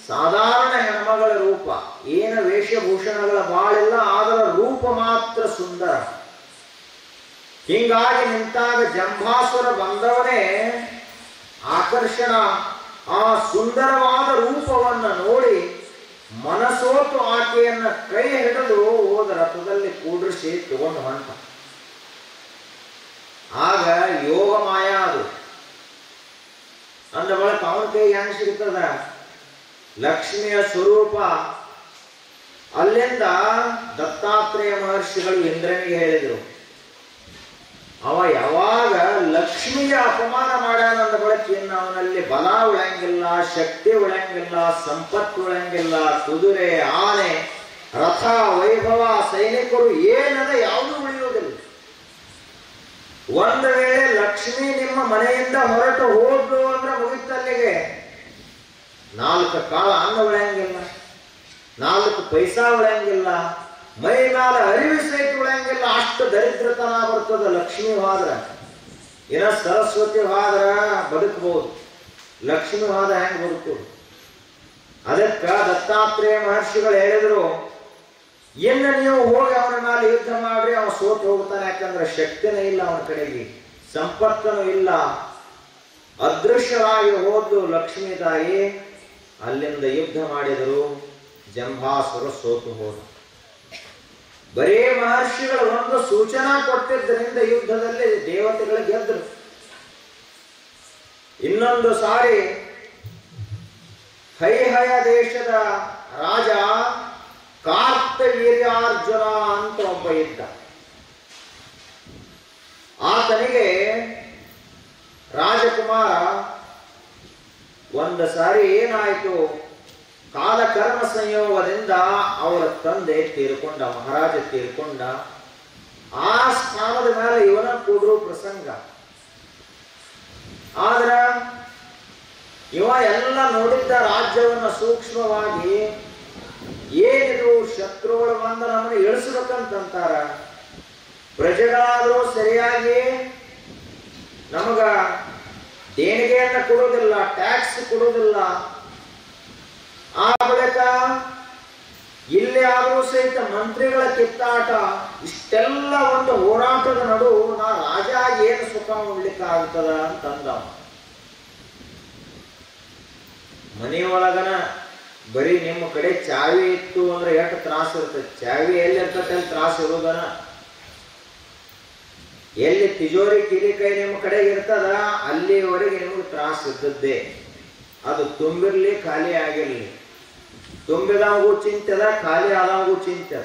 ಸಾಧಾರಣ ಹೆಣ್ಮಗಳ ರೂಪ, ಏನ ವೇಷಭೂಷಣಗಳ ಬಾಳಿಲ್ಲ, ಅದರ ರೂಪ ಮಾತ್ರ ಸುಂದರ. ಹಿಂಗಾಗಿ ನಿಂತಾಗ ಜಂಭಾಸುರ ಬಂದವನೇ ಆಕರ್ಷಣ ಆ ಸುಂದರವಾದ ರೂಪವನ್ನು ನೋಡಿ ಮನಸೋತು ಆಕೆಯನ್ನ ಕೈ ಹಿಡಿದು ಹೋದ ರಥದಲ್ಲಿ ಕೂಡಿಸಿ ತಗೊಂಡು ಹೊಂಟ. ಆಗ ಯೋಗ ಮಾಯ ಅದು ಅಂದ ಬಳಿಕ ಅವನ ಕೈ ಹೆಂಗ್ ಸಿಗ್ತದ? ಲಕ್ಷ್ಮಿಯ ಸ್ವರೂಪ. ಅಲ್ಲಿಂದ ದತ್ತಾತ್ರೇಯ ಮಹರ್ಷಿಗಳು ಇಂದ್ರನಿಗೆ ಹೇಳಿದರು, ಅವ ಯಾವಾಗ ಲಕ್ಷ್ಮಿಗೆ ಅಪಮಾನ ಮಾಡ್ಯಾನಂದ ಬಳಿಕ ಇನ್ನು ಅವನಲ್ಲಿ ಬಲ ಉಳಂಗಿಲ್ಲ, ಶಕ್ತಿ ಉಳಂಗಿಲ್ಲ, ಸಂಪತ್ತು ಉಳಂಗಿಲ್ಲ, ಕುದುರೆ, ಆನೆ, ರಥ, ವೈಭವ, ಸೈನಿಕರು ಏನದ ಯಾವುದೂ ಉಳಿಯುವುದಿಲ್ಲ. ಒಂದು ವೇಳೆ ಲಕ್ಷ್ಮಿ ನಿಮ್ಮ ಮನೆಯಿಂದ ಹೊರಟು ಹೋದ್ರು ಅಂದ್ರೆ ಮುಗಿತಲ್ಲಿಗೆ 4 ಕಾಲ ಅನ್ನ ಉಳಂಗಿಲ್ಲ, 4 ಪೈಸಾ ಉಳಂಗಿಲ್ಲ, ಮೈ ಮ್ಯಾಲ ಅರಿವಿ ಸಹಿತ ಉಳಂಗಿಲ್ಲ. ಅಷ್ಟು ದರಿದ್ರತನ ಬರ್ತದ ಲಕ್ಷ್ಮಿ ಹೋದ್ರ. ಇನ್ನ ಸರಸ್ವತಿ ಹೋದ್ರ ಬದುಕಬಹುದು, ಲಕ್ಷ್ಮಿ ಹೋದ ಹೆಂಗ್ ಬದುಕುದು? ಅದಕ್ಕ ದತ್ತಾತ್ರೇಯ ಮಹರ್ಷಿಗಳು ಹೇಳಿದ್ರು, ಇನ್ನು ನೀವು ಹೋಗಿ ಅವನ ಮೇಲೆ ಯುದ್ಧ ಮಾಡ್ರಿ, ಅವನು ಸೋತು ಹೋಗ್ತಾನೆ. ಯಾಕಂದ್ರೆ ಶಕ್ತಿನೇ ಇಲ್ಲ ಅವನ ಕಡೆಗೆ, ಸಂಪತ್ತನೂ ಇಲ್ಲ. ಅದೃಶ್ಯರಾಗಿ ಹೋದ್ಲು ಲಕ್ಷ್ಮೀ ತಾಯಿ. ಅಲ್ಲಿಂದ ಯುದ್ಧ ಮಾಡಿದರು, ಜಂಭಾಸುರ ಸೋತು ಹೋದ. ಬರೀ ಮಹರ್ಷಿಗಳು ಒಂದು ಸೂಚನಾ ಕೊಟ್ಟಿದ್ದರಿಂದ ಯುದ್ಧದಲ್ಲಿ ದೇವತೆಗಳು ಗೆದ್ದರು. ಇನ್ನೊಂದು ಸಾರಿ ಹೈಹಯ ದೇಶದ ರಾಜ ಕಾರ್ತವೀರ್ಯಾರ್ಜುನ ಅಂತ ಒಬ್ಬ ಇದ್ದ. ಆತನಿಗೆ ರಾಜಕುಮಾರ ಒಂದು ಸಾರಿ ಏನಾಯಿತು, ಕಾಲಕರ್ಮ ಸಂಯೋಗದಿಂದ ಅವರ ತಂದೆ ತೀರ್ಕೊಂಡ, ಮಹಾರಾಜ ತೀರ್ಕೊಂಡ. ಆ ಸ್ಥಾನದ ಮೇಲೆ ಇವನ ಕೂಡರು ಪ್ರಸಂಗ. ಆದ್ರ ಇವ ಎಲ್ಲ ನೋಡಿದ್ದ ರಾಜ್ಯವನ್ನ ಸೂಕ್ಷ್ಮವಾಗಿ, ಏನಿದು ಶತ್ರುಗಳು ಬಂದ ನಮ್ಮನ್ನು ಇಳಿಸ್ಬೇಕಂತಾರ, ಪ್ರಜೆಗಳಾದರೂ ಸರಿಯಾಗಿ ನಮಗ ದೇಣಿಗೆಯನ್ನ ಕೊಡುವುದಿಲ್ಲ, ಟ್ಯಾಕ್ಸ್ ಕೊಡುವುದಿಲ್ಲ. ಆ ಬಳಿಕ ಇಲ್ಲಿ ಆದರೂ ಸಹಿತ ಮಂತ್ರಿಗಳ ಕಿತ್ತಾಟ. ಇಷ್ಟೆಲ್ಲ ಒಂದು ಹೋರಾಟದ ನಡು ನಾ ರಾಜ ಏನು ಸುಖ ಉಳ್ಲಿಕ್ಕಾಗ್ತದ ಅಂತಂದ. ಮನೆಯೊಳಗನ ಬರೀ ನಿಮ್ಮ ಕಡೆ ಚಾವಿ ಇತ್ತು ಅಂದ್ರೆ ಎಷ್ಟು ತ್ರಾಸ ಇರ್ತದೆ. ಚಾವಿ ಎಲ್ಲಿ ಇರ್ತದೆ ಅಲ್ಲಿ ತ್ರಾಸ ಇರೋದನ. ಎಲ್ಲಿ ತಿಜೋರಿ ಕಿಲಿಕೈ ನಿಮ್ಮ ಕಡೆಗೆ ಇರ್ತದ ಅಲ್ಲಿವರೆಗೆ ನಿಮಗೆ ತ್ರಾಸ ಇದ್ದದ್ದೇ. ಅದು ತುಂಬಿರ್ಲಿ ಖಾಲಿ ಆಗಿರ್ಲಿ, ತುಂಬಿದವಗೂ ಚಿಂತದ, ಖಾಲಿ ಆದವಗೂ ಚಿಂತದ.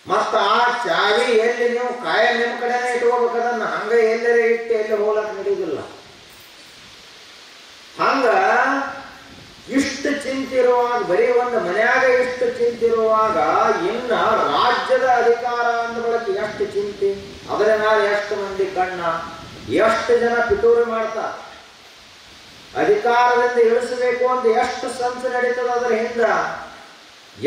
ಮತ್ತ ಆ ಚಾವಿ ಎಲ್ಲಿ ನೀವು ಕಾಯ ನಿಮ್ಮ ಕಡೆನೇ ಇಟ್ಕೋಬೇಕದನ್ನ, ಹಂಗ ಎಲ್ಲರೇ ಇಟ್ಟು ಎಲ್ಲಿ ಹೋಗ್ಲಕ್ ನಡೆಯುವುದಿಲ್ಲ. ಹಂಗ ಇಷ್ಟು ಚಿಂತಿರುವಾಗ, ಬರೀ ಒಂದು ಮನ್ಯಾಗ ಇಷ್ಟು ಚಿಂತಿರುವಾಗ ಇನ್ನ ರಾಜ್ಯದ ಅಧಿಕಾರ ಅಂದ ಬಳಕ ಎಷ್ಟು ಚಿಂತೆ, ಅದರ ಮೇಲೆ ಎಷ್ಟು ಮಂದಿ ಕಣ್ಣ, ಎಷ್ಟು ಜನ ಪಿತೂರಿ ಮಾಡ್ತಾರೆ. ಅಧಿಕಾರದಿಂದ ಇಳಿಸಬೇಕು ಅಂತ ಎಷ್ಟು ಸಂಚು ನಡೀತದ, ಅದರ ಹಿಂದ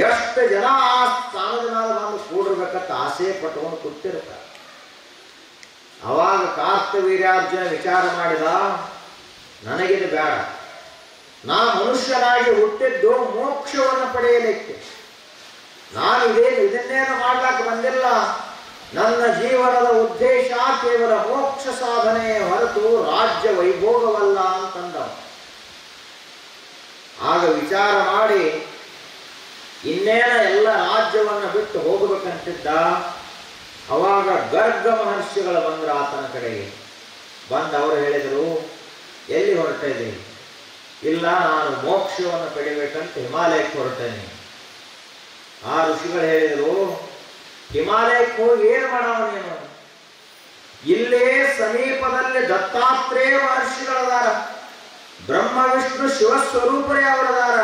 ಎಷ್ಟು ಜನ ಆ ಸ್ಥಾನದ ಮೇಲೆ ಬಂದು ಕೂಡಿರ್ಬೇಕಂತ ಆಸೆ ಪಟ್ಕೊಂಡು ಕೂತಿರ್ತಾರೆ. ಅವಾಗ ಕಾರ್ತವೀರ್ಯಾರ್ಜುನ ವಿಚಾರ ಮಾಡಿದ, ನನಗಿದು ಬೇಡ, ನಾ ಮನುಷ್ಯನಾಗಿ ಹುಟ್ಟಿದ್ದು ಮೋಕ್ಷವನ್ನು ಪಡೆಯಲಿಕ್ಕೆ. ನಾನು ಇದನ್ನೇನು ಮಾಡ್ಲಾಕ ಬಂದಿಲ್ಲ. ನನ್ನ ಜೀವನದ ಉದ್ದೇಶ ಕೇವಲ ಮೋಕ್ಷ ಸಾಧನೆ ಹೊರತು ರಾಜ್ಯ ವೈಭೋಗವಲ್ಲ ಅಂತಂದ. ಆಗ ವಿಚಾರ ಮಾಡಿ ಇನ್ನೇನ ಎಲ್ಲ ರಾಜ್ಯವನ್ನು ಬಿಟ್ಟು ಹೋಗಬೇಕಂತಿದ್ದ. ಅವಾಗ ಗರ್ಗ ಮಹರ್ಷಿಗಳು ಬಂದ್ರು ಆತನ ಕಡೆಗೆ. ಬಂದು ಅವರು ಹೇಳಿದರು, ಎಲ್ಲಿ ಹೊರಟ ಇದ್ದೀನಿ? ಇಲ್ಲ, ನಾನು ಮೋಕ್ಷವನ್ನು ಪಡಿಬೇಕಂತ ಹಿಮಾಲಯಕ್ಕೆ ಹೊರಟೇನೆ. ಆ ಋಷಿಗಳು ಹೇಳಿದರು, ಹಿಮಾಲಯಕ್ಕೆ ಹೋಗಿ ಏನು ಮಾಡವ ನೀನು? ಇಲ್ಲೇ ಸಮೀಪದಲ್ಲಿ ದತ್ತಾತ್ರೇಯ ಮಹರ್ಷಿಗಳದಾರ, ಬ್ರಹ್ಮ ವಿಷ್ಣು ಶಿವಸ್ವರೂಪರೇ ಅವರದಾರ.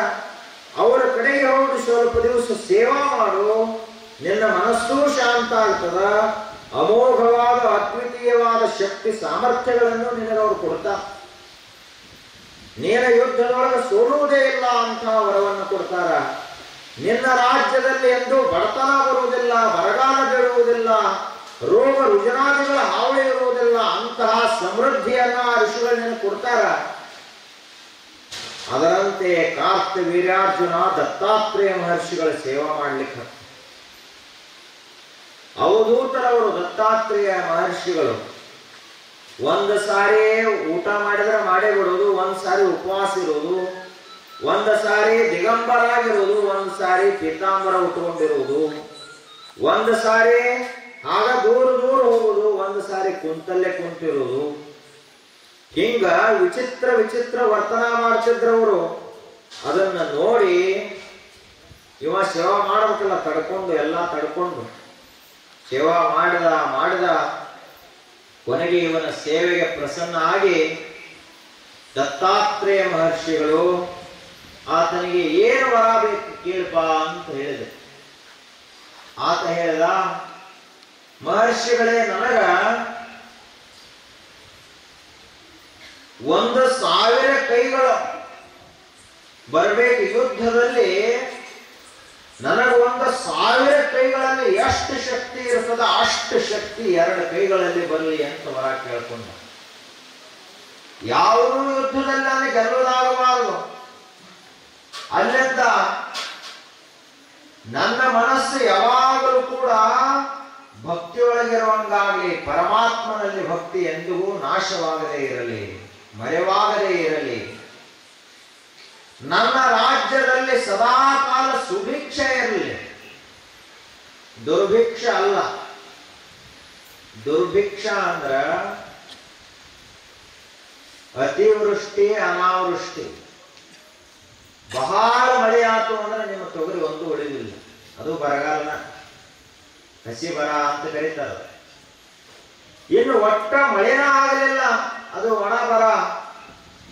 ಅವರ ಕಡೆಗೆ ಹೋಗಿ ಸ್ವಲ್ಪ ದಿವಸ ಸೇವಾ ಮಾಡು, ನಿನ್ನ ಮನಸ್ಸೂ ಶಾಂತ ಆಗ್ತದ. ಅಮೋಘವಾದ ಅದ್ವಿತೀಯವಾದ ಶಕ್ತಿ ಸಾಮರ್ಥ್ಯಗಳನ್ನು ನಿನಗವರು ಕೊಡ್ತಾರೆ. ನೀನ ಯುದ್ಧದೊಳಗೆ ಸೋಲುವುದೇ ಇಲ್ಲ ಅಂತ ವರವನ್ನು ಕೊಡ್ತಾರ. ನಿನ್ನ ರಾಜ್ಯದಲ್ಲಿ ಎಂದೂ ಬಡತನ ಬರುವುದಿಲ್ಲ, ಬರಗಾಲ ಬೀಳುವುದಿಲ್ಲ, ರೋಗ ರುಜನಾದಿಗಳ ಹಾವಳಿ ಇರುವುದಿಲ್ಲ. ಅಂತಹ ಸಮೃದ್ಧಿಯನ್ನ ಋಷಿಗಳು ನಿನಗೆ ಕೊಡ್ತಾರ. ಅದರಂತೆ ಕಾರ್ತಿವೀರ್ಯಾರ್ಜುನ ದತ್ತಾತ್ರೇಯ ಮಹರ್ಷಿಗಳ ಸೇವಾ ಮಾಡ್ಲಿಕ್ಕೆ ಅವಧೂತರವರು ದತ್ತಾತ್ರೇಯ ಮಹರ್ಷಿಗಳು ಒಂದು ಸಾರಿ ಊಟ ಮಾಡಿದ್ರೆ ಮಾಡೇ ಬಿಡೋದು, ಒಂದು ಸಾರಿ ಉಪವಾಸ ಇರೋದು, ಒಂದು ಸಾರಿ ದಿಗಂಬರಾಗಿರೋದು, ಒಂದು ಸಾರಿ ಪೀತಾಂಬರ ಉಟ್ಕೊಂಡಿರುವುದು, ಒಂದು ಸಾರಿ ಆಗ ದೂರ ದೂರ ಹೋಗುದು, ಒಂದು ಸಾರಿ ಕುಂತಲ್ಲೇ ಕುಂತಿರುವುದು. ಹಿಂಗ ವಿಚಿತ್ರ ವಿಚಿತ್ರ ವರ್ತನ ಮಾಡ್ತಿದ್ರವರು. ಅದನ್ನ ನೋಡಿ ಇವ ಸೇವಾ ಮಾಡ್ಬೇಕಲ್ಲ, ತಡ್ಕೊಂಡು ಎಲ್ಲ ತಡ್ಕೊಂಡು ಸೇವಾ ಮಾಡಿದ ಕೊನೆಗೆ ಇವನ ಸೇವೆಗೆ ಪ್ರಸನ್ನ ಆಗಿ ದತ್ತಾತ್ರೇಯ ಮಹರ್ಷಿಗಳು ಆತನಿಗೆ ಏನು ವರ ಬೇಕು ಕೇಳಪ್ಪ ಅಂತ ಹೇಳಿದೆ. ಆತ ಹೇಳಿದ, ಮಹರ್ಷಿಗಳೇ, ನನಗ 1,000 ಕೈಗಳು ಬರಬೇಕು ಯುದ್ಧದಲ್ಲಿ. ನನಗೆ 1,000 ಕೈಗಳಲ್ಲಿ ಎಷ್ಟು ಶಕ್ತಿ ಇರ್ತದ ಅಷ್ಟು ಶಕ್ತಿ 2 ಕೈಗಳಲ್ಲಿ ಬರಲಿ ಅಂತ ವರ ಕೇಳ್ಕೊಂಡ. ಯಾವುದೂ ಯುದ್ಧದಲ್ಲಿ ನನಗೆ ಗೆಲ್ಲುವುದಾಗಬಾರದು. ಅಲ್ಲಿಂದ ನನ್ನ ಮನಸ್ಸು ಯಾವಾಗಲೂ ಕೂಡ ಭಕ್ತಿಯೊಳಗಿರುವಂಗಾಗಲಿ, ಪರಮಾತ್ಮನಲ್ಲಿ ಭಕ್ತಿ ಎಂದಿಗೂ ನಾಶವಾಗದೇ ಇರಲಿ, ಮರೆವಾಗದೇ ಇರಲಿ. ನನ್ನ ರಾಜ್ಯದಲ್ಲಿ ಸದಾ ಕಾಲ ಸುಭಿಕ್ಷ ಇರಲಿ, ದುರ್ಭಿಕ್ಷ ಅಲ್ಲ. ದುರ್ಭಿಕ್ಷ ಅಂದ್ರ ಅತಿವೃಷ್ಟಿ ಅನಾವೃಷ್ಟಿ. ಬಹಳ ಮಳೆ ಆತು ಅಂದ್ರೆ ನಿಮ್ಮ ತೊಗರಿ ಒಂದು ಉಳಿದಿಲ್ಲ, ಅದು ಬರಗಾಲನ ಹಸಿ ಬರ ಅಂತ ಕರೀತಾರ. ಇನ್ನು ಒಟ್ಟ ಮಳೆನ ಆಗಲಿಲ್ಲ, ಅದು ಒಣ ಬರ.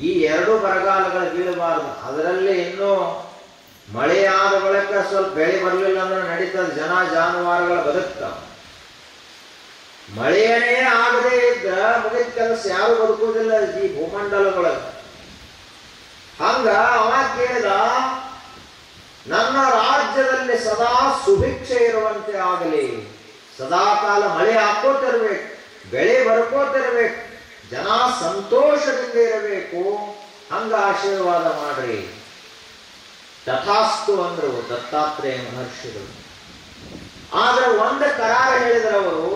ಈ 2 ಬರಗಾಲಗಳು ಬೀಳಬಾರದು. ಅದರಲ್ಲಿ ಇನ್ನು ಮಳೆಯಾದ ಬಳಿಕ ಸ್ವಲ್ಪ ಬೆಳೆ ಬರಲಿಲ್ಲ ಅಂದ್ರೆ ನಡೀತದ, ಜನ ಜಾನುವಾರುಗಳ ಬದುಕ್ತಾವ. ಮಳೆಯೇ ಆಗದೆ ಇದ್ರ ಮುಗಿದ ಕೆಲಸ, ಯಾರು ಬದುಕುವುದಿಲ್ಲ ಈ ಭೂಮಂಡಲದೊಳಗೆ. ಹಂಗ ಅವ ಕೇಳಿದ, ನನ್ನ ರಾಜ್ಯದಲ್ಲಿ ಸದಾ ಸುಭಿಕ್ಷೆ ಇರುವಂತೆ ಆಗಲಿ, ಸದಾ ಕಾಲ ಮಳೆ ಹಾಕೋತಿರ್ಬೇಕು, ಬೆಳೆ ಬರ್ಕೋತಿರ್ಬೇಕು, ಜನ ಸಂತೋಷದಿಂದ ಇರಬೇಕು, ಹಂಗ ಆಶೀರ್ವಾದ ಮಾಡ್ರಿ. ತಥಾಸ್ತು ಅಂದ್ರು ದತ್ತಾತ್ರೇಯ ಮಹರ್ಷಿಗಳು. ಆದ್ರೆ ಒಂದು ಕರಾರ ಹೇಳಿದ್ರವರು,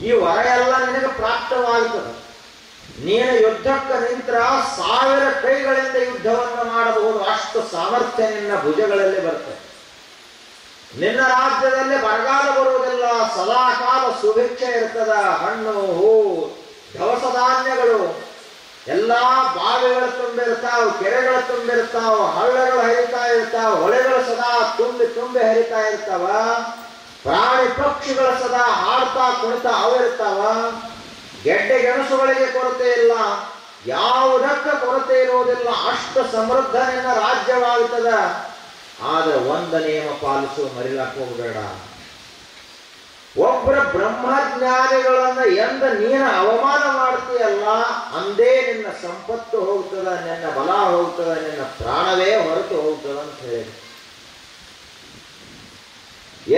ಈ ವರ ಎಲ್ಲ ನಿನಗೆ ಪ್ರಾಪ್ತವಾಗ್ತದೆ. ನೀನು ಯುದ್ಧಕ್ಕೆ ನಿಂತರ 1000 ಕೈಗಳಿಂದ ಯುದ್ಧವನ್ನು ಮಾಡಬಹುದು, ಅಷ್ಟು ಸಾಮರ್ಥ್ಯ ನಿನ್ನ ಭುಜಗಳಲ್ಲಿ ಬರ್ತದೆ. ನಿನ್ನ ರಾಜ್ಯದಲ್ಲಿ ಬರಗಾಲ ಬರುವುದಿಲ್ಲ, ಸದಾ ಕಾಲ ಸುಭಿಕ್ಷೆ ಇರ್ತದ. ಹಣ್ಣು, ಹೂ, ದವಸ ಧಾನ್ಯಗಳು ಎಲ್ಲಾ ಬಾವಿಗಳು ತುಂಬಿರ್ತಾವ, ಕೆರೆಗಳು ತುಂಬಿರ್ತಾವ, ಹಳ್ಳಗಳು ಹರಿತಾ ಇರ್ತಾವ, ಹೊಳೆಗಳು ಸದಾ ತುಂಬಿ ತುಂಬಿ ಹರಿತಾ ಇರ್ತಾವ. ಪ್ರಾಣಿ ಪಕ್ಷಿಗಳು ಸದಾ ಹಾಡ್ತಾ ಕುಣಿತಾ ಅವಿರ್ತಾವ. ಗೆಡ್ಡೆ ಗೆಣಸುಗಳಿಗೆ ಕೊರತೆ ಇಲ್ಲ, ಯಾವುದಕ್ಕ ಕೊರತೆ ಇರುವುದಿಲ್ಲ. ಅಷ್ಟು ಸಮೃದ್ಧ ನಿನ್ನ ರಾಜ್ಯವಾಗುತ್ತದ. ಆದ್ರೆ ಒಂದು ನಿಯಮ ಪಾಲಿಸು, ಮರಿಲಾಕ ಹೋಗಬೇಡ. ಒಬ್ಬರ ಬ್ರಹ್ಮಜ್ಞಾನಿಗಳನ್ನ ಎಂದ ನೀನು ಅವಮಾನ ಮಾಡ್ತೀಯಲ್ಲ, ಅಂದೇ ನಿನ್ನ ಸಂಪತ್ತು ಹೋಗ್ತದ, ನಿನ್ನ ಬಲ ಹೋಗ್ತದ, ನಿನ್ನ ಪ್ರಾಣವೇ ಹೊರಟು ಹೋಗ್ತದ ಅಂತ ಹೇಳಿ.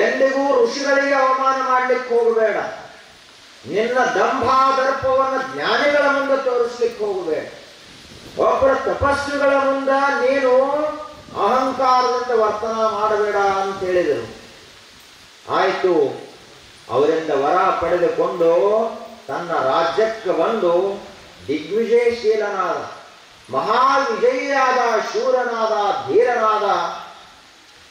ಎಂದಿಗೂ ಋಷಿಗಳಿಗೆ ಅವಮಾನ ಮಾಡ್ಲಿಕ್ಕೆ ಹೋಗಬೇಡ. ನಿನ್ನ ದಂಭಾದರ್ಪವನ್ನು ಜ್ಞಾನಿಗಳ ಮುಂದೆ ತೋರಿಸ್ಲಿಕ್ಕೆ ಹೋಗಬೇಡ. ಒಬ್ಬರ ತಪಸ್ವಿಗಳ ಮುಂದೆ ನೀನು ಅಹಂಕಾರದಿಂದ ವರ್ತನ ಮಾಡಬೇಡ ಅಂತ ಹೇಳಿದರು. ಆಯ್ತು, ಅವರಿಂದ ವರ ಪಡೆದುಕೊಂಡು ತನ್ನ ರಾಜ್ಯಕ್ಕೆ ಬಂದು ದಿಗ್ವಿಜಯಶೀಲನಾದ, ಮಹಾವಿಜಯಿಯಾದ, ಶೂರನಾದ, ಧೀರನಾದ,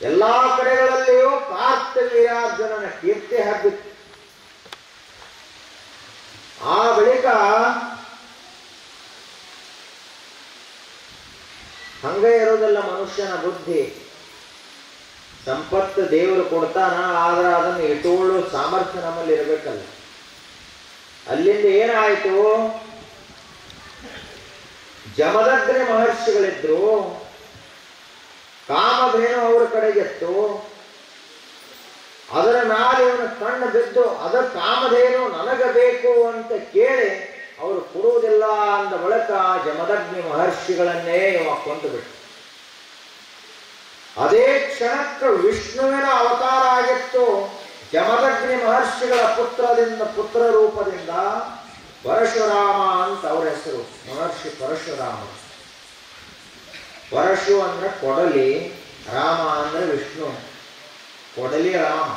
ಎಲ್ಲಾ ಕಡೆಗಳಲ್ಲಿಯೂ ಕಾರ್ತಿವೀರ್ಯಾರ್ಜುನನ ಕೀರ್ತಿ ಹಬ್ಬಿತ್ತು. ಆ ಬಳಿಕ ಹಂಗ ಇರೋದಲ್ಲ ಮನುಷ್ಯನ ಬುದ್ಧಿ. ಸಂಪತ್ತು ದೇವರು ಕೊಡ್ತಾನ, ಆದ್ರೆ ಅದನ್ನು ಇಟ್ಟುಕೊಳ್ಳೋ ಸಾಮರ್ಥ್ಯ ನಮ್ಮಲ್ಲಿ ಇರಬೇಕಲ್ಲ. ಅಲ್ಲಿಂದ ಏನಾಯ್ತು, ಜಮದಗ್ನಿ ಮಹರ್ಷಿಗಳಿದ್ರು, ಕಾಮಧೇನು ಅವರ ಕಡೆಗೆತ್ತು. ಅದರ ಮೇಲೆ ಇವನ ಕಣ್ಣು ಬಿದ್ದು, ಅದ ಕಾಮಧೇನು ನನಗ ಬೇಕು ಅಂತ ಕೇಳಿ ಅವರು ಕೊಡುವುದಿಲ್ಲ ಅಂದ ಬಳಿಕ ಜಮದಗ್ನಿ ಮಹರ್ಷಿಗಳನ್ನೇ ಇವ ಕೊಂದು ಬಿಟ್ಟು. ಅದೇ ಕ್ಷಣಕ್ಕೆ ವಿಷ್ಣುವಿನ ಅವತಾರ ಆಗಿತ್ತು. ಜಮದಗ್ನಿ ಮಹರ್ಷಿಗಳ ಪುತ್ರ ರೂಪದಿಂದ ಪರಶುರಾಮ ಅಂತ ಅವರ ಹೆಸರು. ಮಹರ್ಷಿ ಪರಶುರಾಮ. ಪರಶು ಅಂದ್ರೆ ಕೊಡಲಿ, ರಾಮ ಅಂದ್ರೆ ವಿಷ್ಣು. ಕೊಡಲಿ ರಾಮ.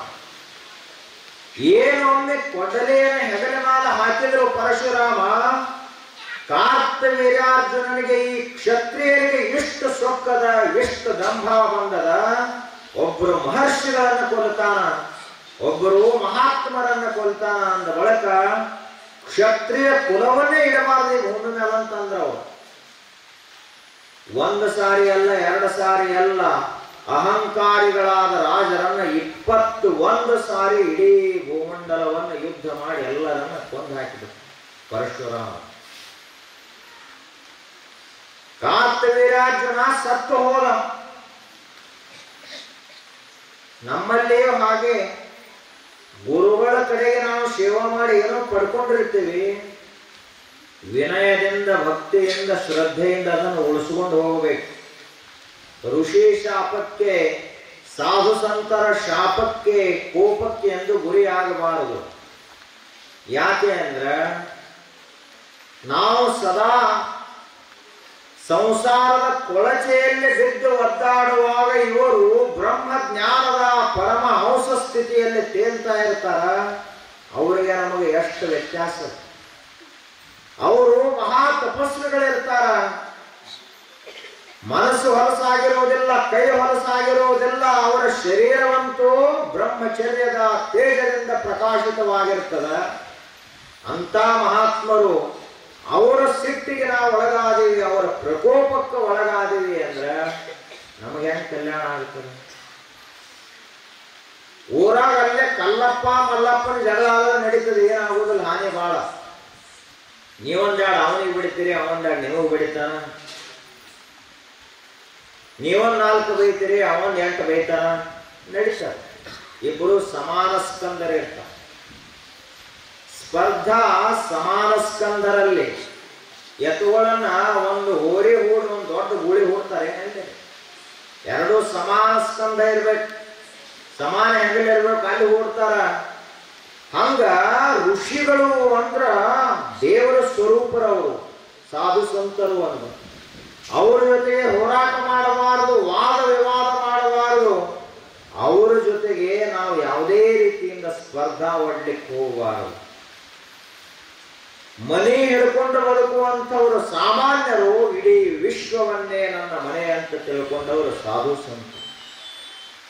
ಏನೊಮ್ಮೆ ಕೊಡಲಿಯನ್ನು ಹೆಗಲ ಮೇಲೆ ಹಾಕಿದ್ರು ಪರಶುರಾಮ, ಕಾರ್ತವೀರ್ಯಾರ್ಜುನನಿಗೆ ಈ ಕ್ಷತ್ರಿಯರಿಗೆ ಇಷ್ಟು ಸೊಕ್ಕದ, ಎಷ್ಟು ದಂಭ ಬಂದದ. ಒಬ್ಬರು ಮಹರ್ಷಿಗಳನ್ನು ಕೊಲ್ತಾನ, ಒಬ್ಬರು ಮಹಾತ್ಮರನ್ನ ಕೊಲ್ತಾನ ಅಂದ ಬಳಿಕ ಕ್ಷತ್ರಿಯ ಕುಲವನ್ನೇ ಇಡಬಾರದು ಭೂಮಿ ಮೇಲೆ ಅಂತಂದ್ರ ಅವರು. ಒಂದು ಸಾರಿ ಅಲ್ಲ, ಎರಡು ಸಾರಿ ಅಲ್ಲ, ಅಹಂಕಾರಿಗಳಾದ ರಾಜರನ್ನ 21 ಸಾರಿ ಇಡೀ ಭೂಮಂಡಲವನ್ನು ಯುದ್ಧ ಮಾಡಿ ಎಲ್ಲರನ್ನ ಕೊಂದು ಹಾಕಿದ್ರು ಪರಶುರಾಮ. ಕಾರ್ತವೀರ್ಯಾರ್ಜುನ ಸತ್ತು ಹೋದ. ನಮ್ಮಲ್ಲಿಯೂ ಹಾಗೆ ಗುರುಗಳ ಕಡೆಗೆ ನಾವು ಸೇವೆ ಮಾಡಿ ಏನೋ ಪಡ್ಕೊಂಡಿರ್ತೀವಿ, ವಿನಯದಿಂದ, ಭಕ್ತಿಯಿಂದ, ಶ್ರದ್ಧೆಯಿಂದ ಅದನ್ನು ಉಳಿಸ್ಕೊಂಡು ಹೋಗಬೇಕು. ಋಷಿ ಶಾಪಕ್ಕೆ, ಸಾಧು ಸಂತರ ಶಾಪಕ್ಕೆ, ಕೋಪಕ್ಕೆ ಎಂದು ಗುರಿಯಾಗಬಾರದು. ಯಾಕೆ ಅಂದ್ರೆ ನಾವು ಸದಾ ಸಂಸಾರದ ಕೊಳಚೆಯಲ್ಲಿ ಬಿದ್ದು ಒದ್ದಾಡುವಾಗ ಇವರು ಬ್ರಹ್ಮ ಜ್ಞಾನದ ಪರಮ ಹಂಸ ಸ್ಥಿತಿಯಲ್ಲಿ ತೇಲ್ತಾ ಇರ್ತಾರ. ಅವರಿಗೆ ನಮಗೆ ಎಷ್ಟು ವ್ಯತ್ಯಾಸ. ಅವರು ಮಹಾ ತಪಸ್ವಿಗಳಿರ್ತಾರ. ಮನಸ್ಸು ಹೊಲಸಾಗಿರುವುದಿಲ್ಲ, ಕೈ ಹೊಲಸಾಗಿರುವುದಿಲ್ಲ. ಅವರ ಶರೀರವಂತೂ ಬ್ರಹ್ಮಚರ್ಯದ ತೇಜದಿಂದ ಪ್ರಕಾಶಿತವಾಗಿರ್ತದ. ಅಂತ ಮಹಾತ್ಮರು ಅವರ ಸಿಟ್ಟಿಗೆ ನಾವು ಒಳಗಾದೀವಿ, ಅವರ ಪ್ರಕೋಪಕ್ಕೆ ಒಳಗಾದೀವಿ ಅಂದ್ರೆ ನಮಗೆ ಹೆಂಗೆ ಕಲ್ಯಾಣ ಆಗ್ತದೆ? ಊರಾಗ ಅಲ್ಲೇ ಕಲ್ಲಪ್ಪ ಮಲ್ಲಪ್ಪನ ಜಗಳ ನಡೀತದೆ, ಏನಾಗುವುದಿಲ್ಲ, ಹಾನಿ ಬಾಳ. ನೀವೊಂದಾಡು ಅವನಿಗೆ ಬಿಡ್ತೀರಿ, ಅವನೊಂದಾಡು ನಿಮಗೂ ಬಿಡಿತಾನ. ನೀವೊಂದು 4 ಬೈತೀರಿ, ಅವನ್ 8 ಬೈತಾನ, ನಡೀತಾರೆ. ಇಬ್ಬರು ಸಮಾನ ಸ್ಕಂದರಿರ್ತಾರೆ. ಸ್ಪರ್ಧಾ ಸಮಾನ ಸ್ಕಂದರಲ್ಲಿ ಎತ್ತುಗಳನ್ನ ಒಂದು ಹೋರಿ ಹೂಡಿ ಒಂದು ದೊಡ್ಡ ಗೂಳಿ ಹೂಡ್ತಾರೆ. ಎರಡು ಸಮಾನ ಸ್ಕಂದ ಇರ್ಬೇಕು, ಸಮಾನ ಹೆಂಗಲ್ ಇರ್ಬೇಕು, ಅಲ್ಲಿ ಹೂಡ್ತಾರ. ಹಂಗ ಋಷಿಗಳು ಅಂದ್ರ ದೇವರ ಸ್ವರೂಪರವರು, ಸಾಧು ಸಂತರು ಅಂದ್ರ ಅವ್ರ ಜೊತೆಗೆ ಹೋರಾಟ ಮಾಡಬಾರದು, ವಾದ ವಿವಾದ ಮಾಡಬಾರದು. ಅವರ ಜೊತೆಗೆ ನಾವು ಯಾವುದೇ ರೀತಿಯಿಂದ ಸ್ಪರ್ಧಾ ಒಡ್ಲಿಕ್ಕೆ ಹೋಗಬಾರದು. ಮನೆ ಹಿಡ್ಕೊಂಡು ಬದುಕುವಂಥವರು ಸಾಮಾನ್ಯರು, ಇಡೀ ವಿಶ್ವವನ್ನೇ ನನ್ನ ಮನೆ ಅಂತ ತಿಳ್ಕೊಂಡವರು ಸಾಧು ಸಂತ.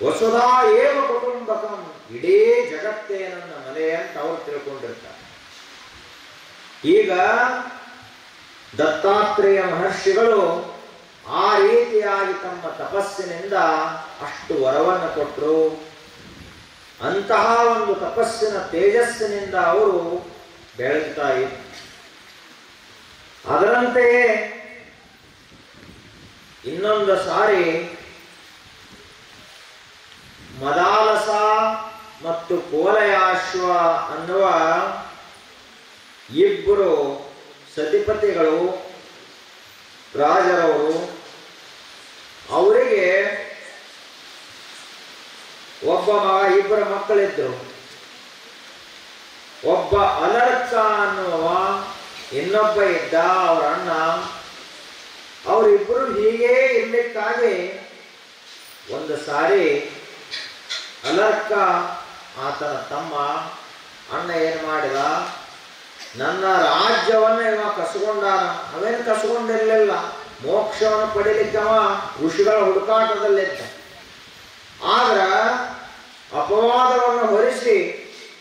ವಸುಧಾ ಏವ ಕುಟುಂಬಕಂ, ಇಡೀ ಜಗತ್ತೇ ನನ್ನ ಮನೆ ಅಂತ ಅವ್ರು ತಿಳ್ಕೊಂಡಿರ್ತಾರೆ. ಈಗ ದತ್ತಾತ್ರೇಯ ಮಹರ್ಷಿಗಳು ಆ ರೀತಿಯಾಗಿ ತಮ್ಮ ತಪಸ್ಸಿನಿಂದ ಅಷ್ಟು ವರವನ್ನು ಕೊಟ್ಟರು. ಅಂತಹ ಒಂದು ತಪಸ್ಸಿನ ತೇಜಸ್ಸಿನಿಂದ ಅವರು ಬೆಳಗ್ತಾ ಇದ್ರು. ಅದರಂತೆಯೇ ಇನ್ನೊಂದು ಸಾರಿ ಮದಾಲಸ ಮತ್ತು ಕೋಲಯಾಶ್ವ ಅನ್ನುವ ಇಬ್ಬರು ಸತಿಪತಿಗಳು ರಾಜರವರು, ಅವರಿಗೆ ಒಬ್ಬ ಇಬ್ಬರ ಮಕ್ಕಳಿದ್ರು. ಒಬ್ಬ ಅಲರ್ಕ ಅನ್ನುವ, ಇನ್ನೊಬ್ಬ ಇದ್ದ ಅವರ ಅಣ್ಣ. ಅವರಿಬ್ಬರು ಹೀಗೆ ಇರ್ಲಿಕ್ಕಾಗಿ ಒಂದು ಸಾರಿ ಅಲರ್ಕ ಆತನ ತಮ್ಮ ಅಣ್ಣ ಏನು ಮಾಡಿದ, ನನ್ನ ರಾಜ್ಯವನ್ನ ಇವ ಕಸ್ಕೊಂಡಾನ. ಅವೇನು ಕಸ್ಕೊಂಡಿರ್ಲಿಲ್ಲ, ಮೋಕ್ಷವನ್ನು ಪಡಿಲಿಕ್ಕೆ ಅವ ಋಷಿಗಳ ಹುಡುಕಾಟದಲ್ಲಿದ್ದ. ಆದ್ರ ಅಪವಾದವನ್ನು ಹೊರಿಸಿ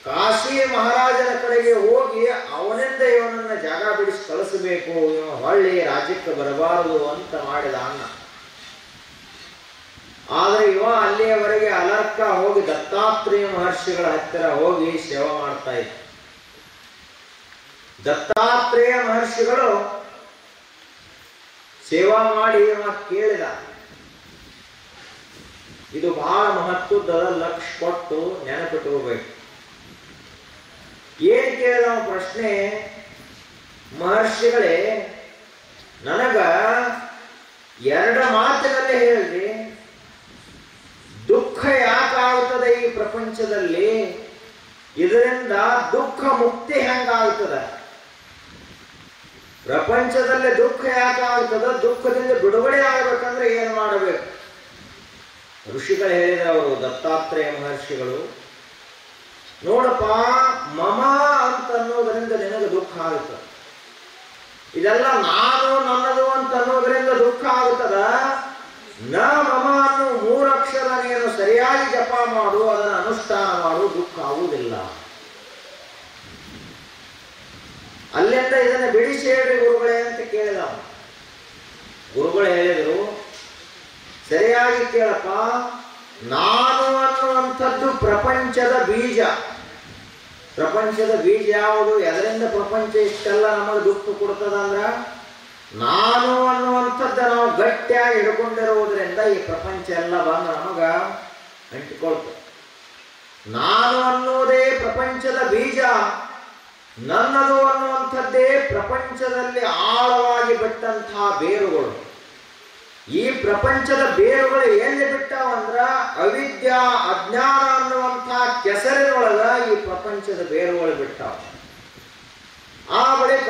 ಕಾಶಿ ಮಹಾರಾಜನ ಕಡೆಗೆ ಹೋಗಿ ಅವನಿಂದ ಇವನನ್ನ ಜಾಗ ಬಿಡಿಸಿ ಕಳಿಸಬೇಕು, ಇವ ಹೊಳ್ಳಿ ರಾಜ್ಯಕ್ಕೆ ಬರಬಾರದು ಅಂತ ಮಾಡಿದ ಅಣ್ಣ. ಆದ್ರೆ ಇವ ಅಲ್ಲಿಯವರೆಗೆ ಅಲರ್ಕ ಹೋಗಿ ದತ್ತಾತ್ರೇಯ ಮಹರ್ಷಿಗಳ ಹತ್ತಿರ ಹೋಗಿ ಸೇವೆ ಮಾಡ್ತಾ ಇದ್ದ. ದತ್ತಾತ್ರೇಯ ಮಹರ್ಷಿಗಳು ಸೇವಾ ಮಾಡಿ ಇವ ಕೇಳಿದ. ಇದು ಬಹಳ ಮಹತ್ವದ, ಲಕ್ಷ ಕೊಟ್ಟು ನೆನಪಿಟ್ಟುಕೋಬೇಕು. ಏನ್ ಕೇಳಿದ ಪ್ರಶ್ನೆ, ಮಹರ್ಷಿಗಳೇ ನನಗ 2 ಮಾತಿನಲ್ಲಿ ಹೇಳ್ರಿ, ಪ್ರಪಂಚದಲ್ಲಿ? ಇದರಿಂದ ದುಃಖ ಮುಕ್ತಿ ಹೆಂಗಾಗ್ತದ? ಪ್ರಪಂಚದಲ್ಲಿ ದುಃಖ ಯಾಕಾಗ್ತದ? ದುಃಖದಿಂದ ಬಿಡುಗಡೆ ಆಗಬೇಕಂದ್ರೆ ಏನು ಮಾಡಬೇಕು? ಋಷಿಗಳು ಹೇಳಿದವರು, ದತ್ತಾತ್ರೇಯ ಮಹರ್ಷಿಗಳು, ನೋಡಪ್ಪ, ಮಮ ಅಂತ ಅನ್ನೋದರಿಂದ ನಿನಗೆ ದುಃಖ ಆಗುತ್ತದೆ. ಇದೆಲ್ಲ ನಾನು ನನ್ನದು ಅಂತ ಅನ್ನೋದರಿಂದ ದುಃಖ ಆಗುತ್ತದ. ನ ಮಮ ಅನ್ನೋ 3 ಅಕ್ಷರ ನೀನು ಸರಿಯಾಗಿ ಜಪ ಮಾಡು, ಅದನ್ನು ಅನುಷ್ಠಾನ ಮಾಡು, ದುಃಖ ಆಗುವುದಿಲ್ಲ. ಅಲ್ಲಿಂದ ಇದನ್ನು ಬಿಡಿಸಿ ಹೇಳ್ರಿ ಗುರುಗಳೇ ಅಂತ ಕೇಳಿದ. ಗುರುಗಳು ಹೇಳಿದರು, ಸರಿಯಾಗಿ ಕೇಳಪ್ಪ, ನಾನು ಅನ್ನುವಂಥದ್ದು ಪ್ರಪಂಚದ ಬೀಜ. ಪ್ರಪಂಚದ ಬೀಜ ಯಾವುದು? ಎದರಿಂದ ಪ್ರಪಂಚ ಇಷ್ಟೆಲ್ಲ ನಮಗೆ ದುಃಖ ಕೊಡ್ತದ ಅಂದ್ರ, ನಾನು ಅನ್ನುವಂಥದ್ದು ನಾವು ಗಟ್ಟಿಯಾಗಿ ಹಿಡ್ಕೊಂಡಿರುವುದರಿಂದ ಈ ಪ್ರಪಂಚ ಎಲ್ಲ ಬಂದು ನಮಗ ಅಂಟಿಕೊಳ್ತದೆ. ನಾನು ಅನ್ನೋದೇ ಪ್ರಪಂಚದ ಬೀಜ, ನನ್ನದು ಅನ್ನುವಂಥದ್ದೇ ಪ್ರಪಂಚದಲ್ಲಿ ಆಳವಾಗಿ ಬಿಟ್ಟಂತಹ ಬೇರುಗಳು. ಈ ಪ್ರಪಂಚದ ಬೇರುಗಳು ಎಲ್ಲಿ ಬಿಟ್ಟಾವಂದ್ರ ಅವಿದ್ಯಾ ಅಜ್ಞಾನ ಅನ್ನುವಂತಹ ಕೆಸರಿನೊಳಗ ಈ ಪ್ರಪಂಚದ ಬೇರುಗಳು ಬಿಟ್ಟಾವ. ಆ ಬಳಿಕ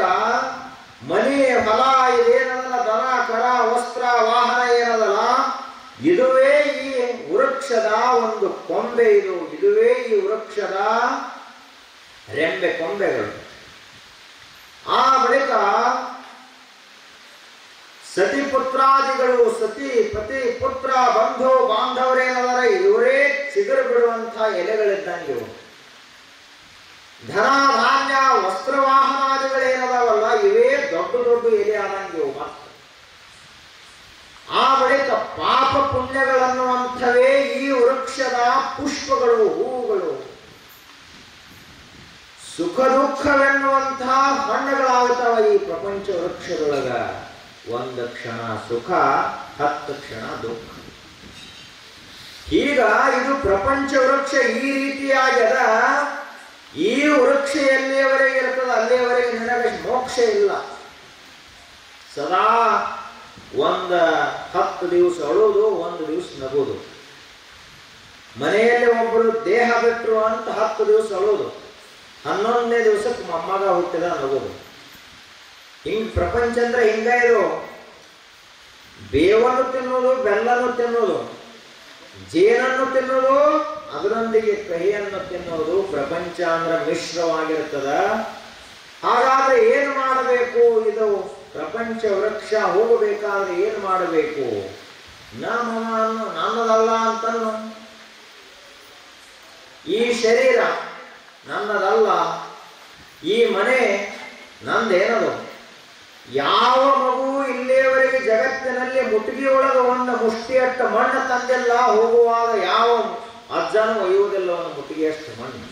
ಮನೆ, ಹೊಲ ಇದೇನದಲ್ಲ, ದನ ಕರ ವಸ್ತ್ರ ವಾಹನ ಏನದಲ್ಲ, ಇದುವೇ ಈ ವೃಕ್ಷದ ಒಂದು ಕೊಂಬೆ. ಇದುವೇ ಈ ವೃಕ್ಷದ ರೆಂಬೆ ಕೊಂಬೆಗಳು. ಆ ಬಳಿಕ ಸತಿ ಪುತ್ರಾದಿಗಳು, ಸತಿ ಪತಿ ಪುತ್ರ ಬಂಧು ಬಾಂಧವರೇನದರ ಇವರೇ ಚಿಗುರು ಬಿಡುವಂತಹ ಎಲೆಗಳಿದ್ದಂಗೆ. ಧನ ಧಾನ್ಯ ವಸ್ತ್ರವಾಹನಾದಿಗಳೇನದಾವಲ್ಲ ಇವೇ ದೊಡ್ಡ ದೊಡ್ಡ ಎಲೆ ಆದಂಗೆ. ಮತ್ತೆ ಆ ಬಳಿಕ ಪಾಪ ಪುಣ್ಯಗಳನ್ನುವಂಥವೇ ಈ ವೃಕ್ಷದ ಪುಷ್ಪಗಳು, ಹೂವುಗಳು. ಸುಖ ದುಃಖವೆನ್ನುವಂತಹ ಹಣ್ಣುಗಳಾಗುತ್ತವ ಈ ಪ್ರಪಂಚ ವೃಕ್ಷದೊಳಗ. 1 ಕ್ಷಣ ಸುಖ, 10 ಕ್ಷಣ ದುಃಖ. ಈಗ ಇದು ಪ್ರಪಂಚ ವೃಕ್ಷ ಈ ರೀತಿಯಾಗದ. ಈ ವೃಕ್ಷ ಎಲ್ಲಿಯವರೆಗೆ ಇರ್ತದ ಅಲ್ಲಿಯವರೆಗೆ ನಿನಗೆ ಮೋಕ್ಷ ಇಲ್ಲ. ಸದಾ 10 ದಿವಸ ಅಳುವುದು, 1 ದಿವಸ ನಗುವುದು. ಮನೆಯಲ್ಲಿ ಒಬ್ಬರು ದೇಹ ಬಿಟ್ಟರು ಅಂತ 10 ದಿವಸ ಅಳುವುದು, 11ನೇ ದಿವಸಕ್ಕೆ ಮೊಮ್ಮಗ ಹುಟ್ಟಿದ ನಗುವುದು. ಹಿಂಗ್ ಪ್ರಪಂಚ ಅಂದ್ರೆ ಹಿಂಗ. ಇದು ಬೇವನ್ನು ತಿನ್ನೋದು, ಬೆಲ್ಲನ್ನು ತಿನ್ನೋದು, ಜೇನನ್ನು ತಿನ್ನೋದು, ಅದರೊಂದಿಗೆ ಕಹಿಯನ್ನು ತಿನ್ನೋದು. ಪ್ರಪಂಚ ಅಂದ್ರೆ ಮಿಶ್ರವಾಗಿರ್ತದ. ಹಾಗಾದ್ರೆ ಏನು ಮಾಡಬೇಕು? ಇದು ಪ್ರಪಂಚ ವೃಕ್ಷ ಹೋಗಬೇಕಾದ್ರೆ ಏನು ಮಾಡಬೇಕು? ನನ್ನದಲ್ಲ ಅಂತನ್ನು. ಈ ಶರೀರ ನನ್ನದಲ್ಲ, ಈ ಮನೆ ನಂದೇನದು. ಯಾವ ಮಗು ಇಲ್ಲಿಯವರೆಗೆ ಜಗತ್ತಿನಲ್ಲಿ ಮುಟ್ಟಿಗೆಯೊಳಗೆ ಒಂದು ಮುಷ್ಟಿಯಷ್ಟು ಮಣ್ಣು ತಂದಿಲ್ಲ, ಹೋಗುವಾಗ ಯಾವ ಅಜ್ಜನೂ ಒಯ್ಯುವುದಿಲ್ಲ ಒಂದು ಮುಟ್ಟಿಗೆಯಷ್ಟು ಮಣ್ಣು.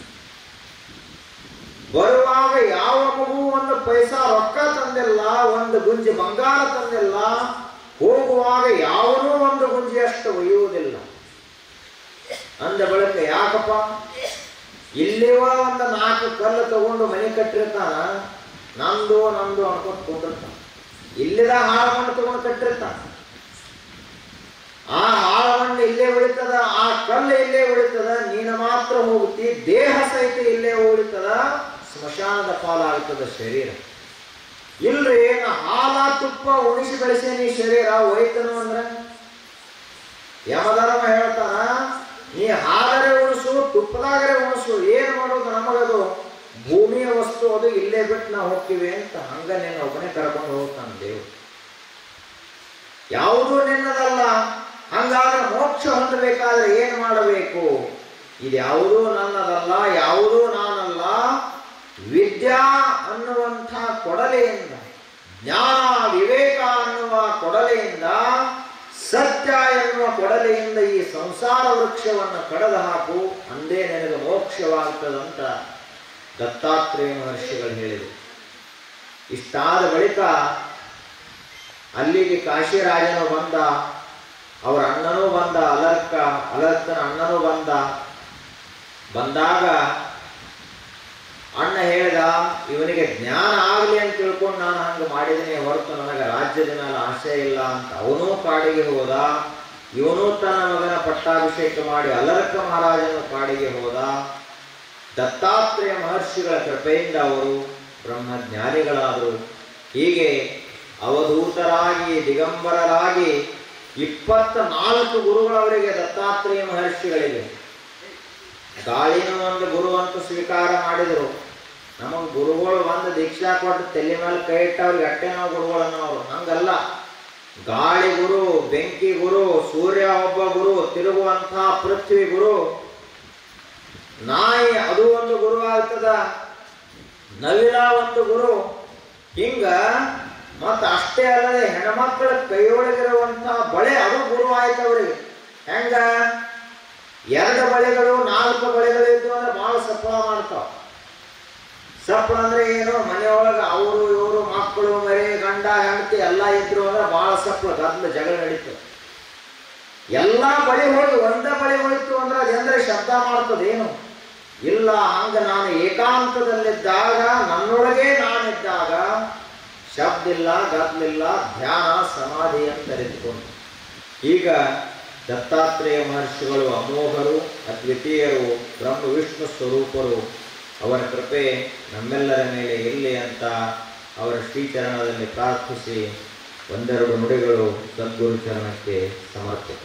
ಬರುವಾಗ ಯಾವ ಮಗು 1 ಪೈಸಾ ರೊಕ್ಕ ತಂದಿಲ್ಲ, 1 ಗುಂಜಿ ಬಂಗಾರ ತಂದಿಲ್ಲ, ಹೋಗುವಾಗ ಯಾವನೂ 1 ಗುಂಜಿಯಷ್ಟು ಒಯ್ಯುವುದಿಲ್ಲ. ಅಂದ ಬಳಿಕ ಯಾಕಪ್ಪ? ಇಲ್ಲಿವ 4 ಕಲ್ಲು ತಗೊಂಡು ಮನೆ ಕಟ್ಟಿರ್ತಾನ, ನಂದು ನಂದು ಅನ್ಕೊಂಡು ಕೊಂಡಿರ್ತಾನ. ಇಲ್ಲಿದ ಹಾಳು ಮಣ್ಣು ತಗೊಂಡು ಕಟ್ಟಿರ್ತಾನ. ಆ ಹಾಳು ಮಣ್ಣು ಇಲ್ಲೇ ಉಳಿತದ, ಆ ಕಲ್ಲು ಇಲ್ಲೇ ಉಳಿತದ, ನೀನು ಮಾತ್ರ ಹೋಗುತ್ತಿ. ದೇಹ ಸಹಿತ ಇಲ್ಲೇ ಉಳಿತದ, ಸ್ಮಶಾನದ ಪಾಲಾಗ್ತದ ಶರೀರ. ಇಲ್ರಿ, ಹಾಲ ತುಪ್ಪ ಉಣಿಸಿ ಬೆಳೆಸೇನಿ ಶರೀರ ಹೋಯ್ತನು ಅಂದ್ರೆ ಯಮಧರ್ಮ ಹೇಳ್ತಾನ, ನೀ ಹಾಲರೆ ಉಣಿಸು, ತುಪ್ಪದಾಗರೆ ಉಣಿಸು, ಏನು ಮಾಡೋದು ನಮಗದು ಭೂಮಿಯ ವಸ್ತು, ಅದು ಇಲ್ಲೇ ಬಿಟ್ಟು ನಾವು ಹೋಗ್ತೀವಿ ಅಂತ. ಹಂಗ ನಿನ್ನ ಒಬ್ಬನೇ ಕರ್ಕೊಂಡು ಹೋಗ್ತಾನೆ ದೇವ್ರು. ಯಾವುದೂ ನಿನ್ನದಲ್ಲ. ಹಂಗಾದ್ರೆ ಮೋಕ್ಷ ಹೊಂದಬೇಕಾದ್ರೆ ಏನು ಮಾಡಬೇಕು? ಇದ್ಯಾವುದೂ ನನ್ನದಲ್ಲ, ಯಾವುದೂ ನಾನಲ್ಲ. ವಿದ್ಯಾ ಅನ್ನುವಂಥ ಕೊಡಲೆಯಿಂದ, ಜ್ಞಾನ ವಿವೇಕ ಅನ್ನುವ ಕೊಡಲೆಯಿಂದ, ಸತ್ಯ ಎನ್ನುವ ಕೊಡಲೆಯಿಂದ ಈ ಸಂಸಾರ ವೃಕ್ಷವನ್ನು ಕಡದು ಹಾಕು, ಅಂದೇ ನಿನಗೆ ಮೋಕ್ಷವಾಗ್ತದಂತ ದತ್ತಾತ್ರೇಯ ಮಹರ್ಷಿಗಳು ಹೇಳಿದರು. ಇಷ್ಟಾದ ಬಳಿಕ ಅಲ್ಲಿಗೆ ಕಾಶಿರಾಜನು ಬಂದ, ಅವರ ಅಣ್ಣನೂ ಬಂದ, ಅಲರ್ಕನ ಅಣ್ಣನೂ ಬಂದಾಗ ಅಣ್ಣ ಹೇಳಿದ, ಇವನಿಗೆ ಜ್ಞಾನ ಆಗಲಿ ಅಂತ ತಿಳ್ಕೊಂಡು ನಾನು ಹಂಗೆ ಮಾಡಿದ್ದೀನಿ ಹೊರತು ನನಗೆ ರಾಜ್ಯದ ಮೇಲೆ ಆಸೆ ಇಲ್ಲ ಅಂತ. ಅವನೂ ಕಾಡಿಗೆ ಹೋದ. ಇವನು ತನ್ನ ಮಗನ ಪಟ್ಟಾಭಿಷೇಕ ಮಾಡಿ ಅಲರ್ಕ ಮಹಾರಾಜನ ಕಾಡಿಗೆ ಹೋದ. ದತ್ತಾತ್ರೇಯ ಮಹರ್ಷಿಗಳ ಕೃಪೆಯಿಂದ ಅವರು ಬ್ರಹ್ಮಜ್ಞಾನಿಗಳಾದರು. ಹೀಗೆ ಅವಧೂತರಾಗಿ ದಿಗಂಬರರಾಗಿ 24 ಗುರುಗಳವರಿಗೆ ದತ್ತಾತ್ರೇಯ ಮಹರ್ಷಿಗಳಿಗೆ. ಗಾಳಿನೂ ಒಂದು ಗುರು ಅಂತ ಸ್ವೀಕಾರ ಮಾಡಿದರು. ನಮಗೆ ಗುರುಗಳು ಒಂದು ದೀಕ್ಷಾ ಕೊಟ್ಟು ತಲೆ ಮೇಲೆ ಕೈ ಇಟ್ಟವ್ರಿಗೆ ಅಟ್ಟೆ ನಾವು ಗುರುಗಳನ್ನವರು. ಹಂಗಲ್ಲ, ಗಾಳಿ ಗುರು, ಬೆಂಕಿ ಗುರು, ಸೂರ್ಯ ಒಬ್ಬ ಗುರು, ತಿರುಗುವಂತಹ ಪೃಥ್ವಿ ಗುರು, ನಾಯಿ ಅದು ಒಂದು ಗುರು ಆಗ್ತದ, ನವಿಲ ಒಂದು ಗುರು. ಹಿಂಗ ಮತ್ತ ಅಷ್ಟೇ ಅಲ್ಲದೆ ಹೆಣ್ಮಕ್ಕಳ ಕೈಯೊಳಗಿರುವಂತಹ ಬಳೆ ಅದು ಗುರು ಆಯ್ತು ಅವರಿಗೆ. ಹೆಂಗ 2 ಬಳೆಗಳು 4 ಬಳೆಗಳು ಇದ್ದು ಅಂದ್ರೆ ಬಹಳ ಸಫಲ ಮಾಡ್ತಾವ. ಸಫಲ ಅಂದ್ರೆ ಏನು, ಮನೆಯೊಳಗೆ ಅವರು ಇವರು ಮಕ್ಕಳು ಮರಿ ಗಂಡ ಹೆಂಡತಿ ಎಲ್ಲ ಇದ್ರು ಅಂದ್ರೆ ಬಹಳ ಸಫಲ, ಗದ್ದಲ ಜಗಳ ನಡೀತದೆ. ಎಲ್ಲ ಬಳಿ ಹೋಗಿ ಒಂದೇ ಬಳಿ ಹೋಯ್ತು ಅಂದ್ರೆ ಅದೇಂದ್ರೆ ಶಬ್ದ ಮಾಡ್ತದೇನು ಇಲ್ಲ. ಹಂಗ ನಾನು ಏಕಾಂತದಲ್ಲಿದ್ದಾಗ, ನನ್ನೊಳಗೆ ನಾನಿದ್ದಾಗ ಶಬ್ದ ಇಲ್ಲ, ಗದ್ದಲಿಲ್ಲ, ಧ್ಯಾನ ಸಮಾಧಿ ಅಂತ ತೆರೆದುಕೊಂಡು. ಈಗ ದತ್ತಾತ್ರೇಯ ಮಹರ್ಷಿಗಳು ಅಮೋಘರು, ಅದ್ವಿತೀಯರು, ಬ್ರಹ್ಮ ವಿಷ್ಣು ಸ್ವರೂಪರು. ಅವರ ಕೃಪೆ ನಮ್ಮೆಲ್ಲರ ಮೇಲೆ ಇರಲಿ ಅಂತ ಅವರ ಶ್ರೀಚರಣದಲ್ಲಿ ಪ್ರಾರ್ಥಿಸಿ ಒಂದೆರಡು ನುಡಿಗಳು ಸದ್ಗುರು ಚರಣಕ್ಕೆ ಸಮರ್ಪಿತ.